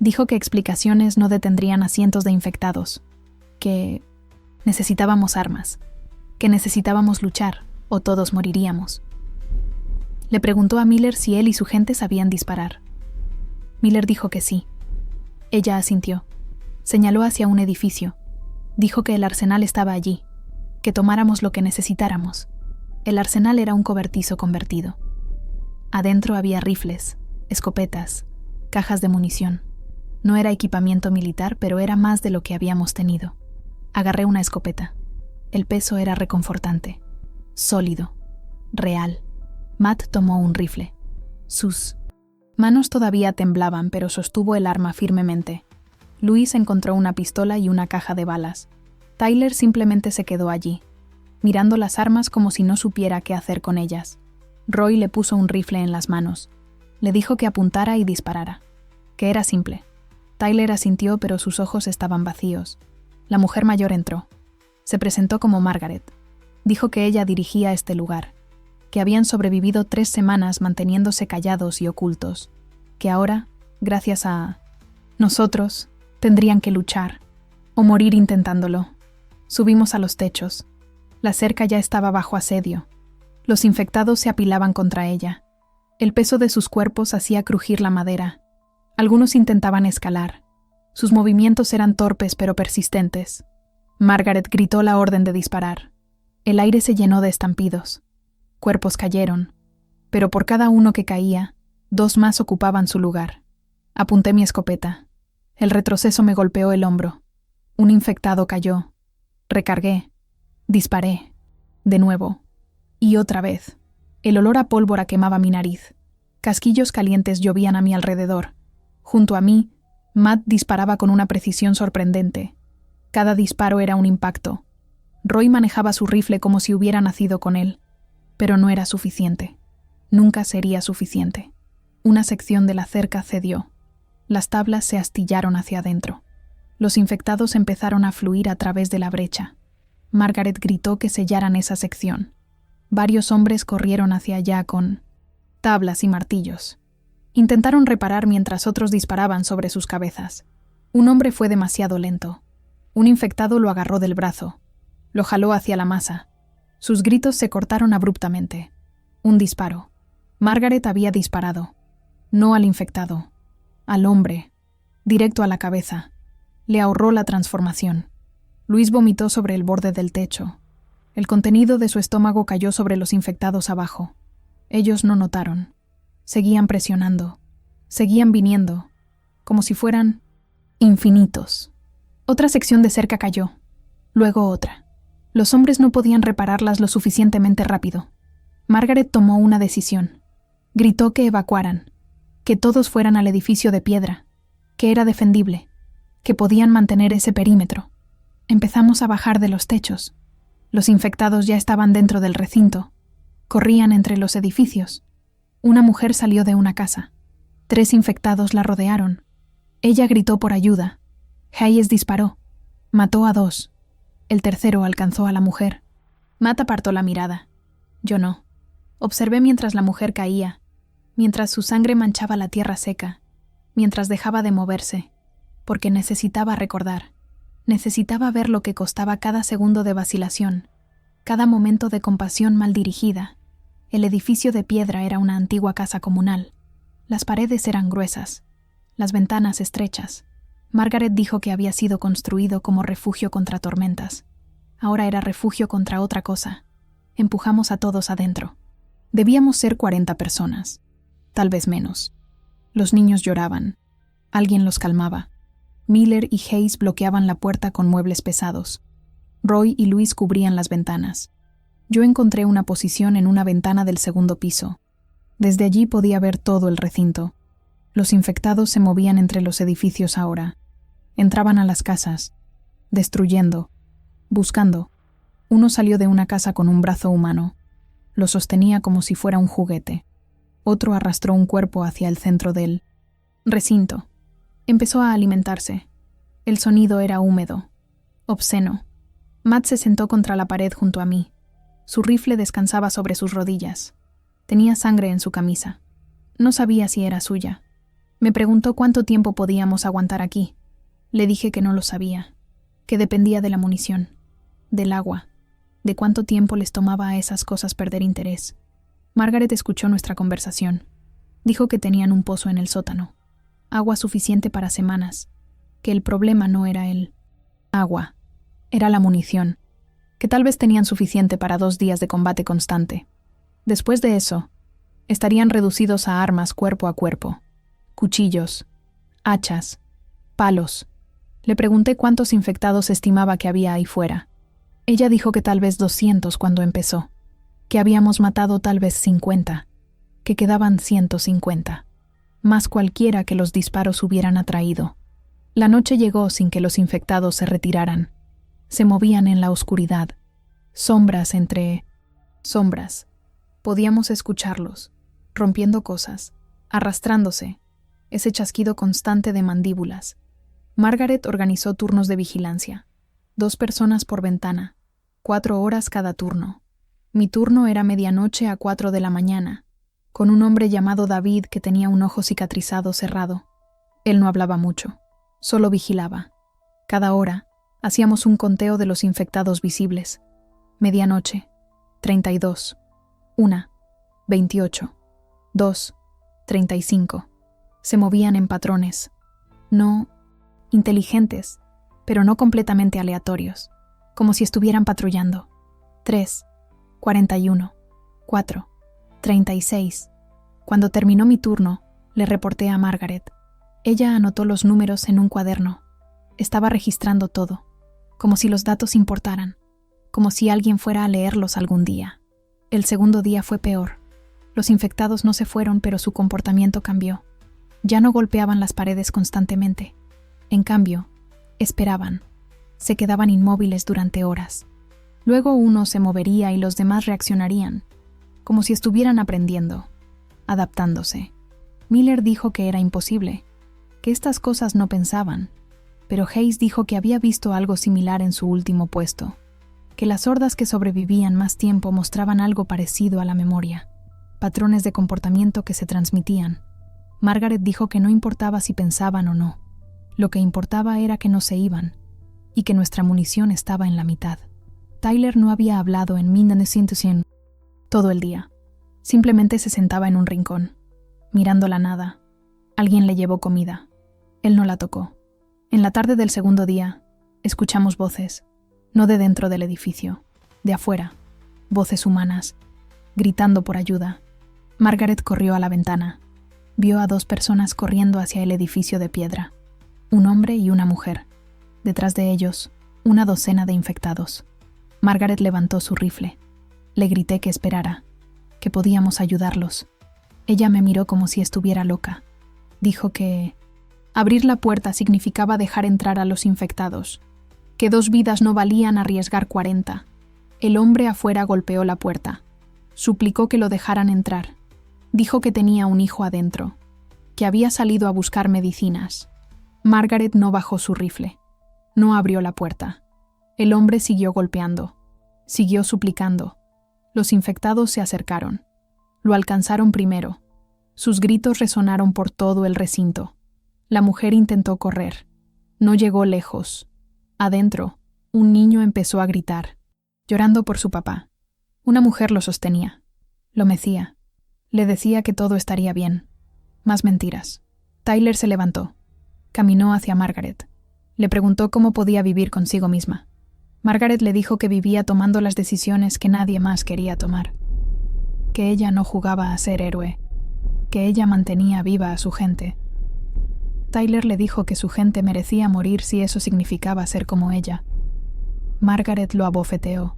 Dijo que explicaciones no detendrían a cientos de infectados, que necesitábamos armas, que necesitábamos luchar o todos moriríamos. Le preguntó a Miller si él y su gente sabían disparar. Miller dijo que sí. Ella asintió. Señaló hacia un edificio. Dijo que el arsenal estaba allí, que tomáramos lo que necesitáramos. El arsenal era un cobertizo convertido. Adentro había rifles, escopetas, cajas de munición. No era equipamiento militar, pero era más de lo que habíamos tenido. Agarré una escopeta. El peso era reconfortante, sólido, real. Matt tomó un rifle. Sus manos todavía temblaban, pero sostuvo el arma firmemente. Luis encontró una pistola y una caja de balas. Tyler simplemente se quedó allí, mirando las armas como si no supiera qué hacer con ellas. Roy le puso un rifle en las manos. Le dijo que apuntara y disparara, que era simple. Tyler asintió, pero sus ojos estaban vacíos. La mujer mayor entró. Se presentó como Margaret. Dijo que ella dirigía este lugar, que habían sobrevivido 3 semanas manteniéndose callados y ocultos, que ahora, gracias a nosotros, tendrían que luchar, o morir intentándolo. Subimos a los techos. La cerca ya estaba bajo asedio. Los infectados se apilaban contra ella. El peso de sus cuerpos hacía crujir la madera. Algunos intentaban escalar. Sus movimientos eran torpes pero persistentes. Margaret gritó la orden de disparar. El aire se llenó de estampidos. Cuerpos cayeron, pero por cada uno que caía, 2 más ocupaban su lugar. Apunté mi escopeta. El retroceso me golpeó el hombro. Un infectado cayó. Recargué. Disparé. De nuevo. Y otra vez. El olor a pólvora quemaba mi nariz. Casquillos calientes llovían a mi alrededor. Junto a mí, Matt disparaba con una precisión sorprendente. Cada disparo era un impacto. Roy manejaba su rifle como si hubiera nacido con él. Pero no era suficiente. Nunca sería suficiente. Una sección de la cerca cedió. Las tablas se astillaron hacia adentro. Los infectados empezaron a fluir a través de la brecha. Margaret gritó que sellaran esa sección. Varios hombres corrieron hacia allá con tablas y martillos. Intentaron reparar mientras otros disparaban sobre sus cabezas. Un hombre fue demasiado lento. Un infectado lo agarró del brazo. Lo jaló hacia la masa. Sus gritos se cortaron abruptamente. Un disparo. Margaret había disparado. No al infectado. Al hombre. Directo a la cabeza. Le ahorró la transformación. Luis vomitó sobre el borde del techo. El contenido de su estómago cayó sobre los infectados abajo. Ellos no notaron. Seguían presionando. Seguían viniendo. Como si fueran infinitos. Otra sección de cerca cayó. Luego otra. Los hombres no podían repararlas lo suficientemente rápido. Margaret tomó una decisión. Gritó que evacuaran. Que todos fueran al edificio de piedra. Que era defendible. Que podían mantener ese perímetro. Empezamos a bajar de los techos. Los infectados ya estaban dentro del recinto. Corrían entre los edificios. Una mujer salió de una casa. 3 infectados la rodearon. Ella gritó por ayuda. Hayes disparó. Mató a 2. El tercero alcanzó a la mujer. Matt apartó la mirada. Yo no. Observé mientras la mujer caía, mientras su sangre manchaba la tierra seca, mientras dejaba de moverse, porque necesitaba recordar. Necesitaba ver lo que costaba cada segundo de vacilación, cada momento de compasión mal dirigida. El edificio de piedra era una antigua casa comunal. Las paredes eran gruesas, las ventanas estrechas. Margaret dijo que había sido construido como refugio contra tormentas. Ahora era refugio contra otra cosa. Empujamos a todos adentro. Debíamos ser 40 personas, tal vez menos. Los niños lloraban. Alguien los calmaba. Miller y Hayes bloqueaban la puerta con muebles pesados. Roy y Luis cubrían las ventanas. Yo encontré una posición en una ventana del 2º piso. Desde allí podía ver todo el recinto. Los infectados se movían entre los edificios ahora. Entraban a las casas, destruyendo, buscando. Uno salió de una casa con un brazo humano. Lo sostenía como si fuera un juguete. Otro arrastró un cuerpo hacia el centro del recinto. Empezó a alimentarse. El sonido era húmedo, obsceno. Matt se sentó contra la pared junto a mí. Su rifle descansaba sobre sus rodillas. Tenía sangre en su camisa. No sabía si era suya. Me preguntó cuánto tiempo podíamos aguantar aquí. Le dije que no lo sabía, que dependía de la munición, del agua, de cuánto tiempo les tomaba a esas cosas perder interés. Margaret escuchó nuestra conversación. Dijo que tenían un pozo en el sótano, agua suficiente para semanas, que el problema no era el agua, era la munición, que tal vez tenían suficiente para 2 días de combate constante. Después de eso, estarían reducidos a armas cuerpo a cuerpo, cuchillos, hachas, palos. Le pregunté cuántos infectados estimaba que había ahí fuera. Ella dijo que tal vez 200 cuando empezó, que habíamos matado tal vez 50, que quedaban 150, más cualquiera que los disparos hubieran atraído. La noche llegó sin que los infectados se retiraran. Se movían en la oscuridad, sombras entre sombras. Podíamos escucharlos, rompiendo cosas, arrastrándose, ese chasquido constante de mandíbulas. Margaret organizó turnos de vigilancia, 2 personas por ventana, 4 horas cada turno. Mi turno era medianoche a 4 de la mañana, con un hombre llamado David que tenía un ojo cicatrizado cerrado. Él no hablaba mucho, solo vigilaba. Cada hora, hacíamos un conteo de los infectados visibles. Medianoche, 32, 1, 28, 2, 35. Se movían en patrones. No inteligentes, pero no completamente aleatorios, como si estuvieran patrullando. 3, 41, 4, 36. Cuando terminó mi turno, le reporté a Margaret. Ella anotó los números en un cuaderno. Estaba registrando todo, como si los datos importaran, como si alguien fuera a leerlos algún día. El segundo día fue peor. Los infectados no se fueron, pero su comportamiento cambió. Ya no golpeaban las paredes constantemente. En cambio, esperaban. Se quedaban inmóviles durante horas. Luego uno se movería y los demás reaccionarían, como si estuvieran aprendiendo, adaptándose. Miller dijo que era imposible, que estas cosas no pensaban, pero Hayes dijo que había visto algo similar en su último puesto, que las hordas que sobrevivían más tiempo mostraban algo parecido a la memoria, patrones de comportamiento que se transmitían. Margaret dijo que no importaba si pensaban o no, lo que importaba era que no se iban, y que nuestra munición estaba en la mitad. Tyler no había hablado en 1900 todo el día. Simplemente se sentaba en un rincón, mirando la nada. Alguien le llevó comida. Él no la tocó. En la tarde del segundo día, escuchamos voces, no de dentro del edificio, de afuera, voces humanas, gritando por ayuda. Margaret corrió a la ventana. Vio a 2 personas corriendo hacia el edificio de piedra, un hombre y una mujer. Detrás de ellos, una docena de infectados. Margaret levantó su rifle. Le grité que esperara, que podíamos ayudarlos. Ella me miró como si estuviera loca. Dijo que abrir la puerta significaba dejar entrar a los infectados, que 2 vidas no valían arriesgar 40. El hombre afuera golpeó la puerta. Suplicó que lo dejaran entrar. Dijo que tenía un hijo adentro, que había salido a buscar medicinas. Margaret no bajó su rifle. No abrió la puerta. El hombre siguió golpeando. Siguió suplicando. Los infectados se acercaron. Lo alcanzaron primero. Sus gritos resonaron por todo el recinto. La mujer intentó correr. No llegó lejos. Adentro, un niño empezó a gritar, llorando por su papá. Una mujer lo sostenía. Lo mecía. Le decía que todo estaría bien. Más mentiras. Tyler se levantó. Caminó hacia Margaret. Le preguntó cómo podía vivir consigo misma. Margaret le dijo que vivía tomando las decisiones que nadie más quería tomar. Que ella no jugaba a ser héroe. Que ella mantenía viva a su gente. Tyler le dijo que su gente merecía morir si eso significaba ser como ella. Margaret lo abofeteó.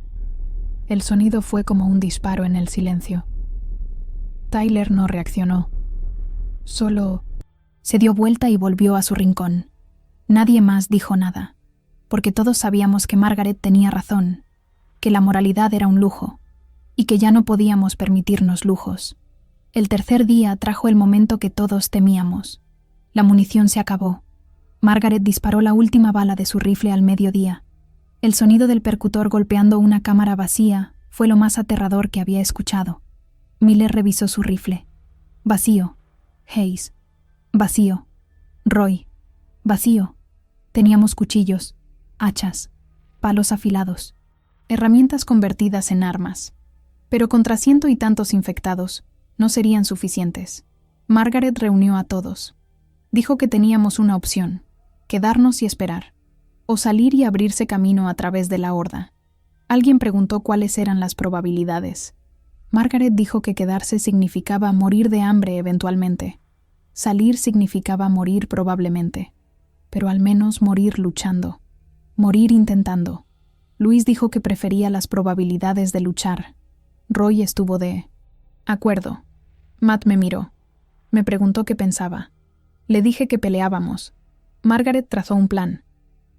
El sonido fue como un disparo en el silencio. Tyler no reaccionó. Solo se dio vuelta y volvió a su rincón. Nadie más dijo nada, porque todos sabíamos que Margaret tenía razón, que la moralidad era un lujo, y que ya no podíamos permitirnos lujos. El tercer día trajo el momento que todos temíamos. La munición se acabó. Margaret disparó la última bala de su rifle al mediodía. El sonido del percutor golpeando una cámara vacía fue lo más aterrador que había escuchado. Miller revisó su rifle. Vacío. Hayes. Vacío. Roy. Vacío. Teníamos cuchillos, hachas, palos afilados, herramientas convertidas en armas. Pero contra 100 y tantos infectados, no serían suficientes. Margaret reunió a todos. Dijo que teníamos una opción. quedarnos y esperar, o salir y abrirse camino a través de la horda. Alguien preguntó cuáles eran las probabilidades. Margaret dijo que quedarse significaba morir de hambre eventualmente. Salir significaba morir probablemente, pero al menos morir luchando, morir intentando. Luis dijo que prefería las probabilidades de luchar. Roy estuvo de acuerdo. Matt me miró. Me preguntó qué pensaba. Le dije que peleábamos. Margaret trazó un plan.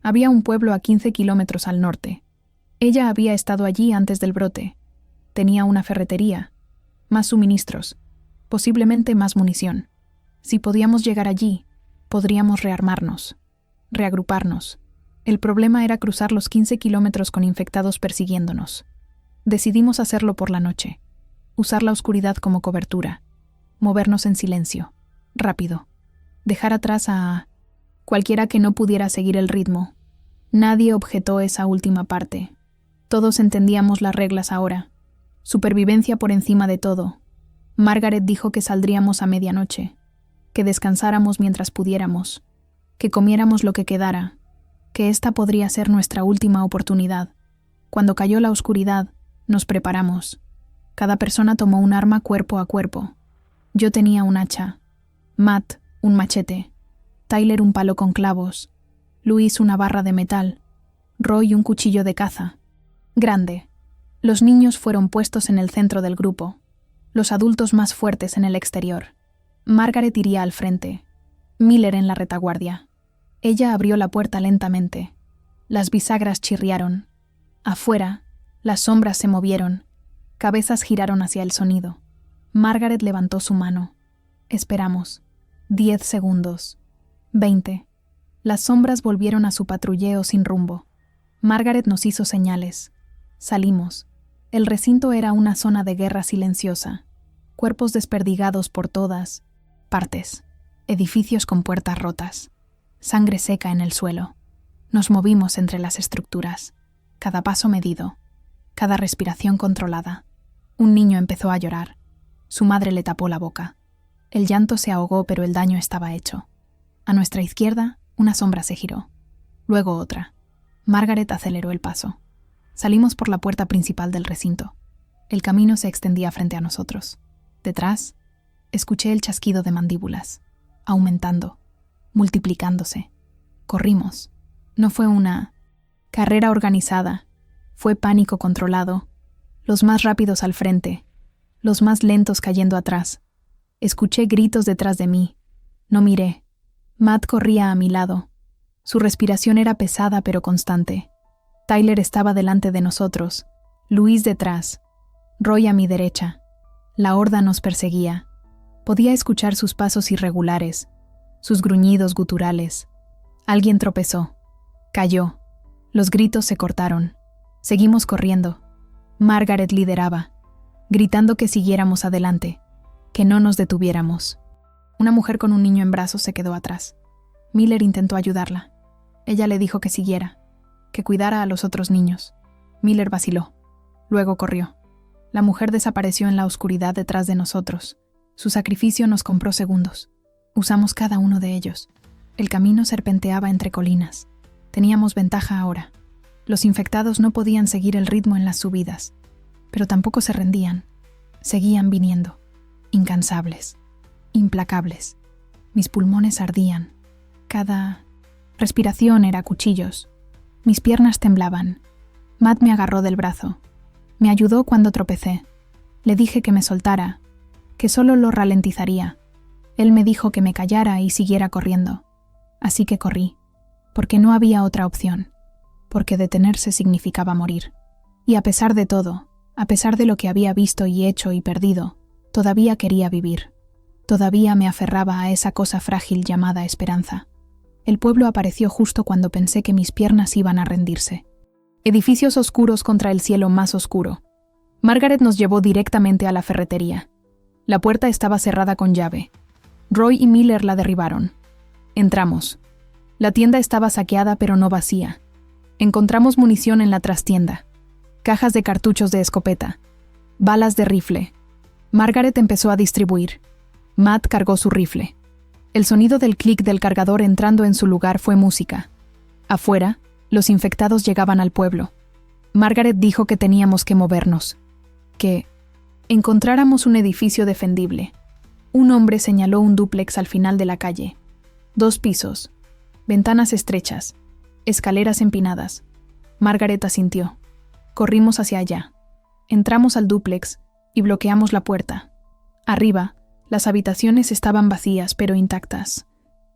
Había un pueblo a 15 kilómetros al norte. Ella había estado allí antes del brote. Tenía una ferretería, más suministros, posiblemente más munición. Si podíamos llegar allí, podríamos rearmarnos, reagruparnos. El problema era cruzar los 15 kilómetros con infectados persiguiéndonos. Decidimos hacerlo por la noche, usar la oscuridad como cobertura, movernos en silencio, rápido, dejar atrás a cualquiera que no pudiera seguir el ritmo. Nadie objetó esa última parte. Todos entendíamos las reglas ahora. Supervivencia por encima de todo. Margaret dijo que saldríamos a medianoche, que descansáramos mientras pudiéramos, que comiéramos lo que quedara, que esta podría ser nuestra última oportunidad. Cuando cayó la oscuridad, nos preparamos. Cada persona tomó un arma cuerpo a cuerpo. Yo tenía un hacha, Matt un machete, Tyler un palo con clavos, Luis una barra de metal, Roy un cuchillo de caza. Grande. Los niños fueron puestos en el centro del grupo, los adultos más fuertes en el exterior. Margaret iría al frente, Miller en la retaguardia. Ella abrió la puerta lentamente. Las bisagras chirriaron. Afuera, las sombras se movieron. Cabezas giraron hacia el sonido. Margaret levantó su mano. Esperamos. 10 segundos. 20. Las sombras volvieron a su patrulleo sin rumbo. Margaret nos hizo señales. Salimos. El recinto era una zona de guerra silenciosa. Cuerpos desperdigados por todas partes. Edificios con puertas rotas. Sangre seca en el suelo. Nos movimos entre las estructuras. Cada paso medido. Cada respiración controlada. Un niño empezó a llorar. Su madre le tapó la boca. El llanto se ahogó, pero el daño estaba hecho. A nuestra izquierda, una sombra se giró. Luego otra. Margaret aceleró el paso. Salimos por la puerta principal del recinto. El camino se extendía frente a nosotros. Detrás, escuché el chasquido de mandíbulas, aumentando, multiplicándose. Corrimos. No fue una carrera organizada. Fue pánico controlado. Los más rápidos al frente, los más lentos cayendo atrás. Escuché gritos detrás de mí. No miré. Matt corría a mi lado. Su respiración era pesada pero constante. Tyler estaba delante de nosotros, Luis detrás, Roy a mi derecha. La horda nos perseguía. Podía escuchar sus pasos irregulares, sus gruñidos guturales. Alguien tropezó. Cayó. Los gritos se cortaron. Seguimos corriendo. Margaret lideraba, gritando que siguiéramos adelante, que no nos detuviéramos. Una mujer con un niño en brazos se quedó atrás. Miller intentó ayudarla. Ella le dijo que siguiera, que cuidara a los otros niños. Miller vaciló. Luego corrió. La mujer desapareció en la oscuridad detrás de nosotros. Su sacrificio nos compró segundos. Usamos cada uno de ellos. El camino serpenteaba entre colinas. Teníamos ventaja ahora. Los infectados no podían seguir el ritmo en las subidas, pero tampoco se rendían. Seguían viniendo, incansables, implacables. Mis pulmones ardían. Cada respiración era cuchillos. Mis piernas temblaban. Matt me agarró del brazo. Me ayudó cuando tropecé. Le dije que me soltara, que solo lo ralentizaría. Él me dijo que me callara y siguiera corriendo. Así que corrí, porque no había otra opción, porque detenerse significaba morir. Y a pesar de todo, a pesar de lo que había visto y hecho y perdido, todavía quería vivir. Todavía me aferraba a esa cosa frágil llamada esperanza. El pueblo apareció justo cuando pensé que mis piernas iban a rendirse. Edificios oscuros contra el cielo más oscuro. Margaret nos llevó directamente a la ferretería. La puerta estaba cerrada con llave. Roy y Miller la derribaron. Entramos. La tienda estaba saqueada pero no vacía. Encontramos munición en la trastienda. Cajas de cartuchos de escopeta. Balas de rifle. Margaret empezó a distribuir. Matt cargó su rifle. El sonido del clic del cargador entrando en su lugar fue música. Afuera, los infectados llegaban al pueblo. Margaret dijo que teníamos que movernos. Que encontráramos un edificio defendible. Un hombre señaló un dúplex al final de la calle. 2 pisos. Ventanas estrechas. Escaleras empinadas. Margaret asintió. Corrimos hacia allá. Entramos al dúplex y bloqueamos la puerta. Arriba, las habitaciones estaban vacías pero intactas.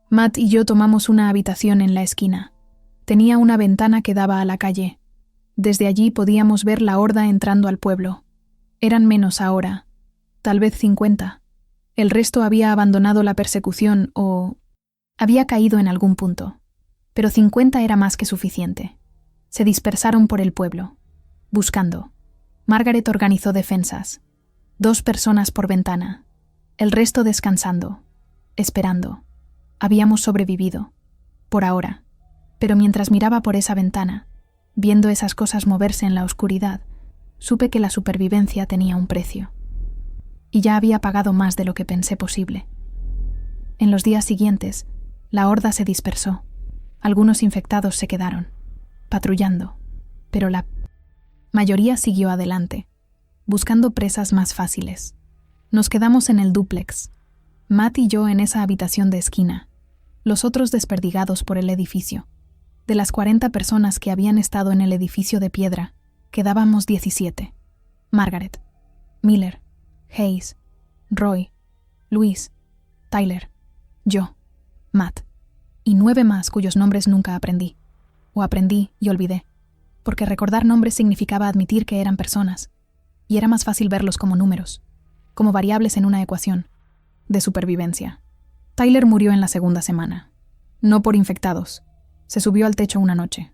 Matt y yo tomamos una habitación en la esquina. Tenía una ventana que daba a la calle. Desde allí podíamos ver la horda entrando al pueblo. Eran menos ahora, tal vez 50. El resto había abandonado la persecución o había caído en algún punto. Pero 50 era más que suficiente. Se dispersaron por el pueblo, buscando. Margaret organizó defensas. 2 personas por ventana. El resto descansando, esperando. Habíamos sobrevivido, por ahora. Pero mientras miraba por esa ventana, viendo esas cosas moverse en la oscuridad, supe que la supervivencia tenía un precio. Y ya había pagado más de lo que pensé posible. En los días siguientes, la horda se dispersó. Algunos infectados se quedaron, patrullando, pero la mayoría siguió adelante, buscando presas más fáciles. Nos quedamos en el dúplex, Matt y yo en esa habitación de esquina, los otros desperdigados por el edificio. De las 40 personas que habían estado en el edificio de piedra, quedábamos 17. Margaret, Miller, Hayes, Roy, Luis, Tyler, yo, Matt, y 9 más cuyos nombres nunca aprendí. O aprendí y olvidé, porque recordar nombres significaba admitir que eran personas, y era más fácil verlos como números, como variables en una ecuación de supervivencia. Tyler murió en la 2ª semana. No por infectados. Se subió al techo una noche.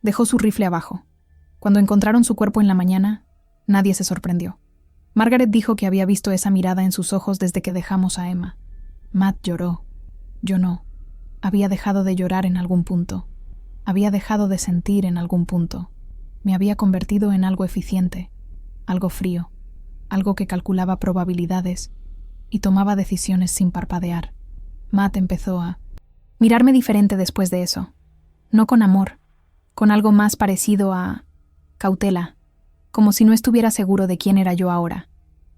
Dejó su rifle abajo. Cuando encontraron su cuerpo en la mañana, nadie se sorprendió. Margaret dijo que había visto esa mirada en sus ojos desde que dejamos a Emma. Matt lloró. Yo no. Había dejado de llorar en algún punto. Había dejado de sentir en algún punto. Me había convertido en algo eficiente, algo frío, algo que calculaba probabilidades y tomaba decisiones sin parpadear. Matt empezó a mirarme diferente después de eso. No con amor, con algo más parecido a cautela, como si no estuviera seguro de quién era yo ahora.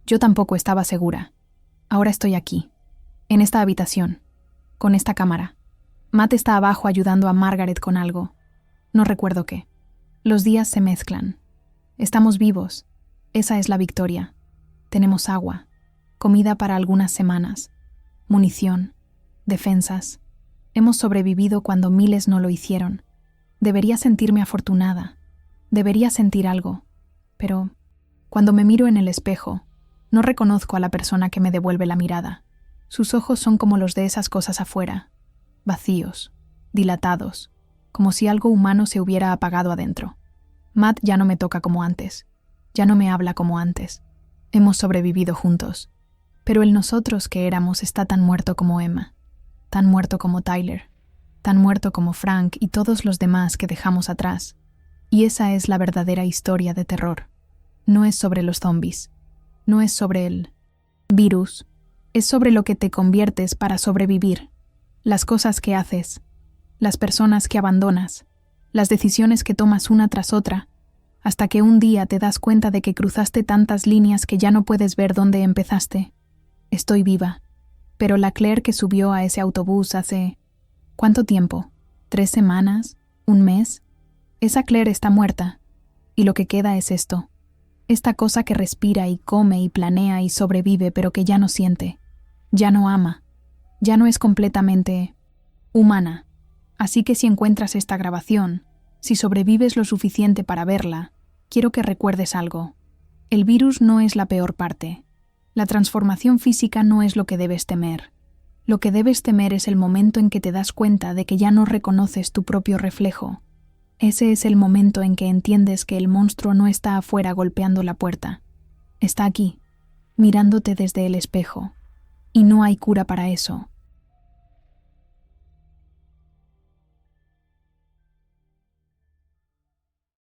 Yo tampoco estaba segura. Ahora estoy aquí, en esta habitación, con esta cámara. Matt está abajo ayudando a Margaret con algo. No recuerdo qué. Los días se mezclan. Estamos vivos. Esa es la victoria. Tenemos agua, comida para algunas semanas, munición, defensas. Hemos sobrevivido cuando miles no lo hicieron. Debería sentirme afortunada. Debería sentir algo. Pero, cuando me miro en el espejo, no reconozco a la persona que me devuelve la mirada. Sus ojos son como los de esas cosas afuera, vacíos, dilatados, como si algo humano se hubiera apagado adentro. Matt ya no me toca como antes. Ya no me habla como antes. Hemos sobrevivido juntos. Pero el nosotros que éramos está tan muerto como Emma, tan muerto como Tyler, tan muerto como Frank y todos los demás que dejamos atrás. Y esa es la verdadera historia de terror. No es sobre los zombies. No es sobre el virus. Es sobre lo que te conviertes para sobrevivir. Las cosas que haces, las personas que abandonas, las decisiones que tomas una tras otra, hasta que un día te das cuenta de que cruzaste tantas líneas que ya no puedes ver dónde empezaste. Estoy viva, pero la Claire que subió a ese autobús hace... ¿cuánto tiempo? ¿3 semanas? ¿1 mes? Esa Claire está muerta, y lo que queda es esto. Esta cosa que respira y come y planea y sobrevive, pero que ya no siente, ya no ama, ya no es completamente humana. Así que si encuentras esta grabación, si sobrevives lo suficiente para verla, quiero que recuerdes algo. El virus no es la peor parte. La transformación física no es lo que debes temer. Lo que debes temer es el momento en que te das cuenta de que ya no reconoces tu propio reflejo. Ese es el momento en que entiendes que el monstruo no está afuera golpeando la puerta. Está aquí, mirándote desde el espejo. Y no hay cura para eso.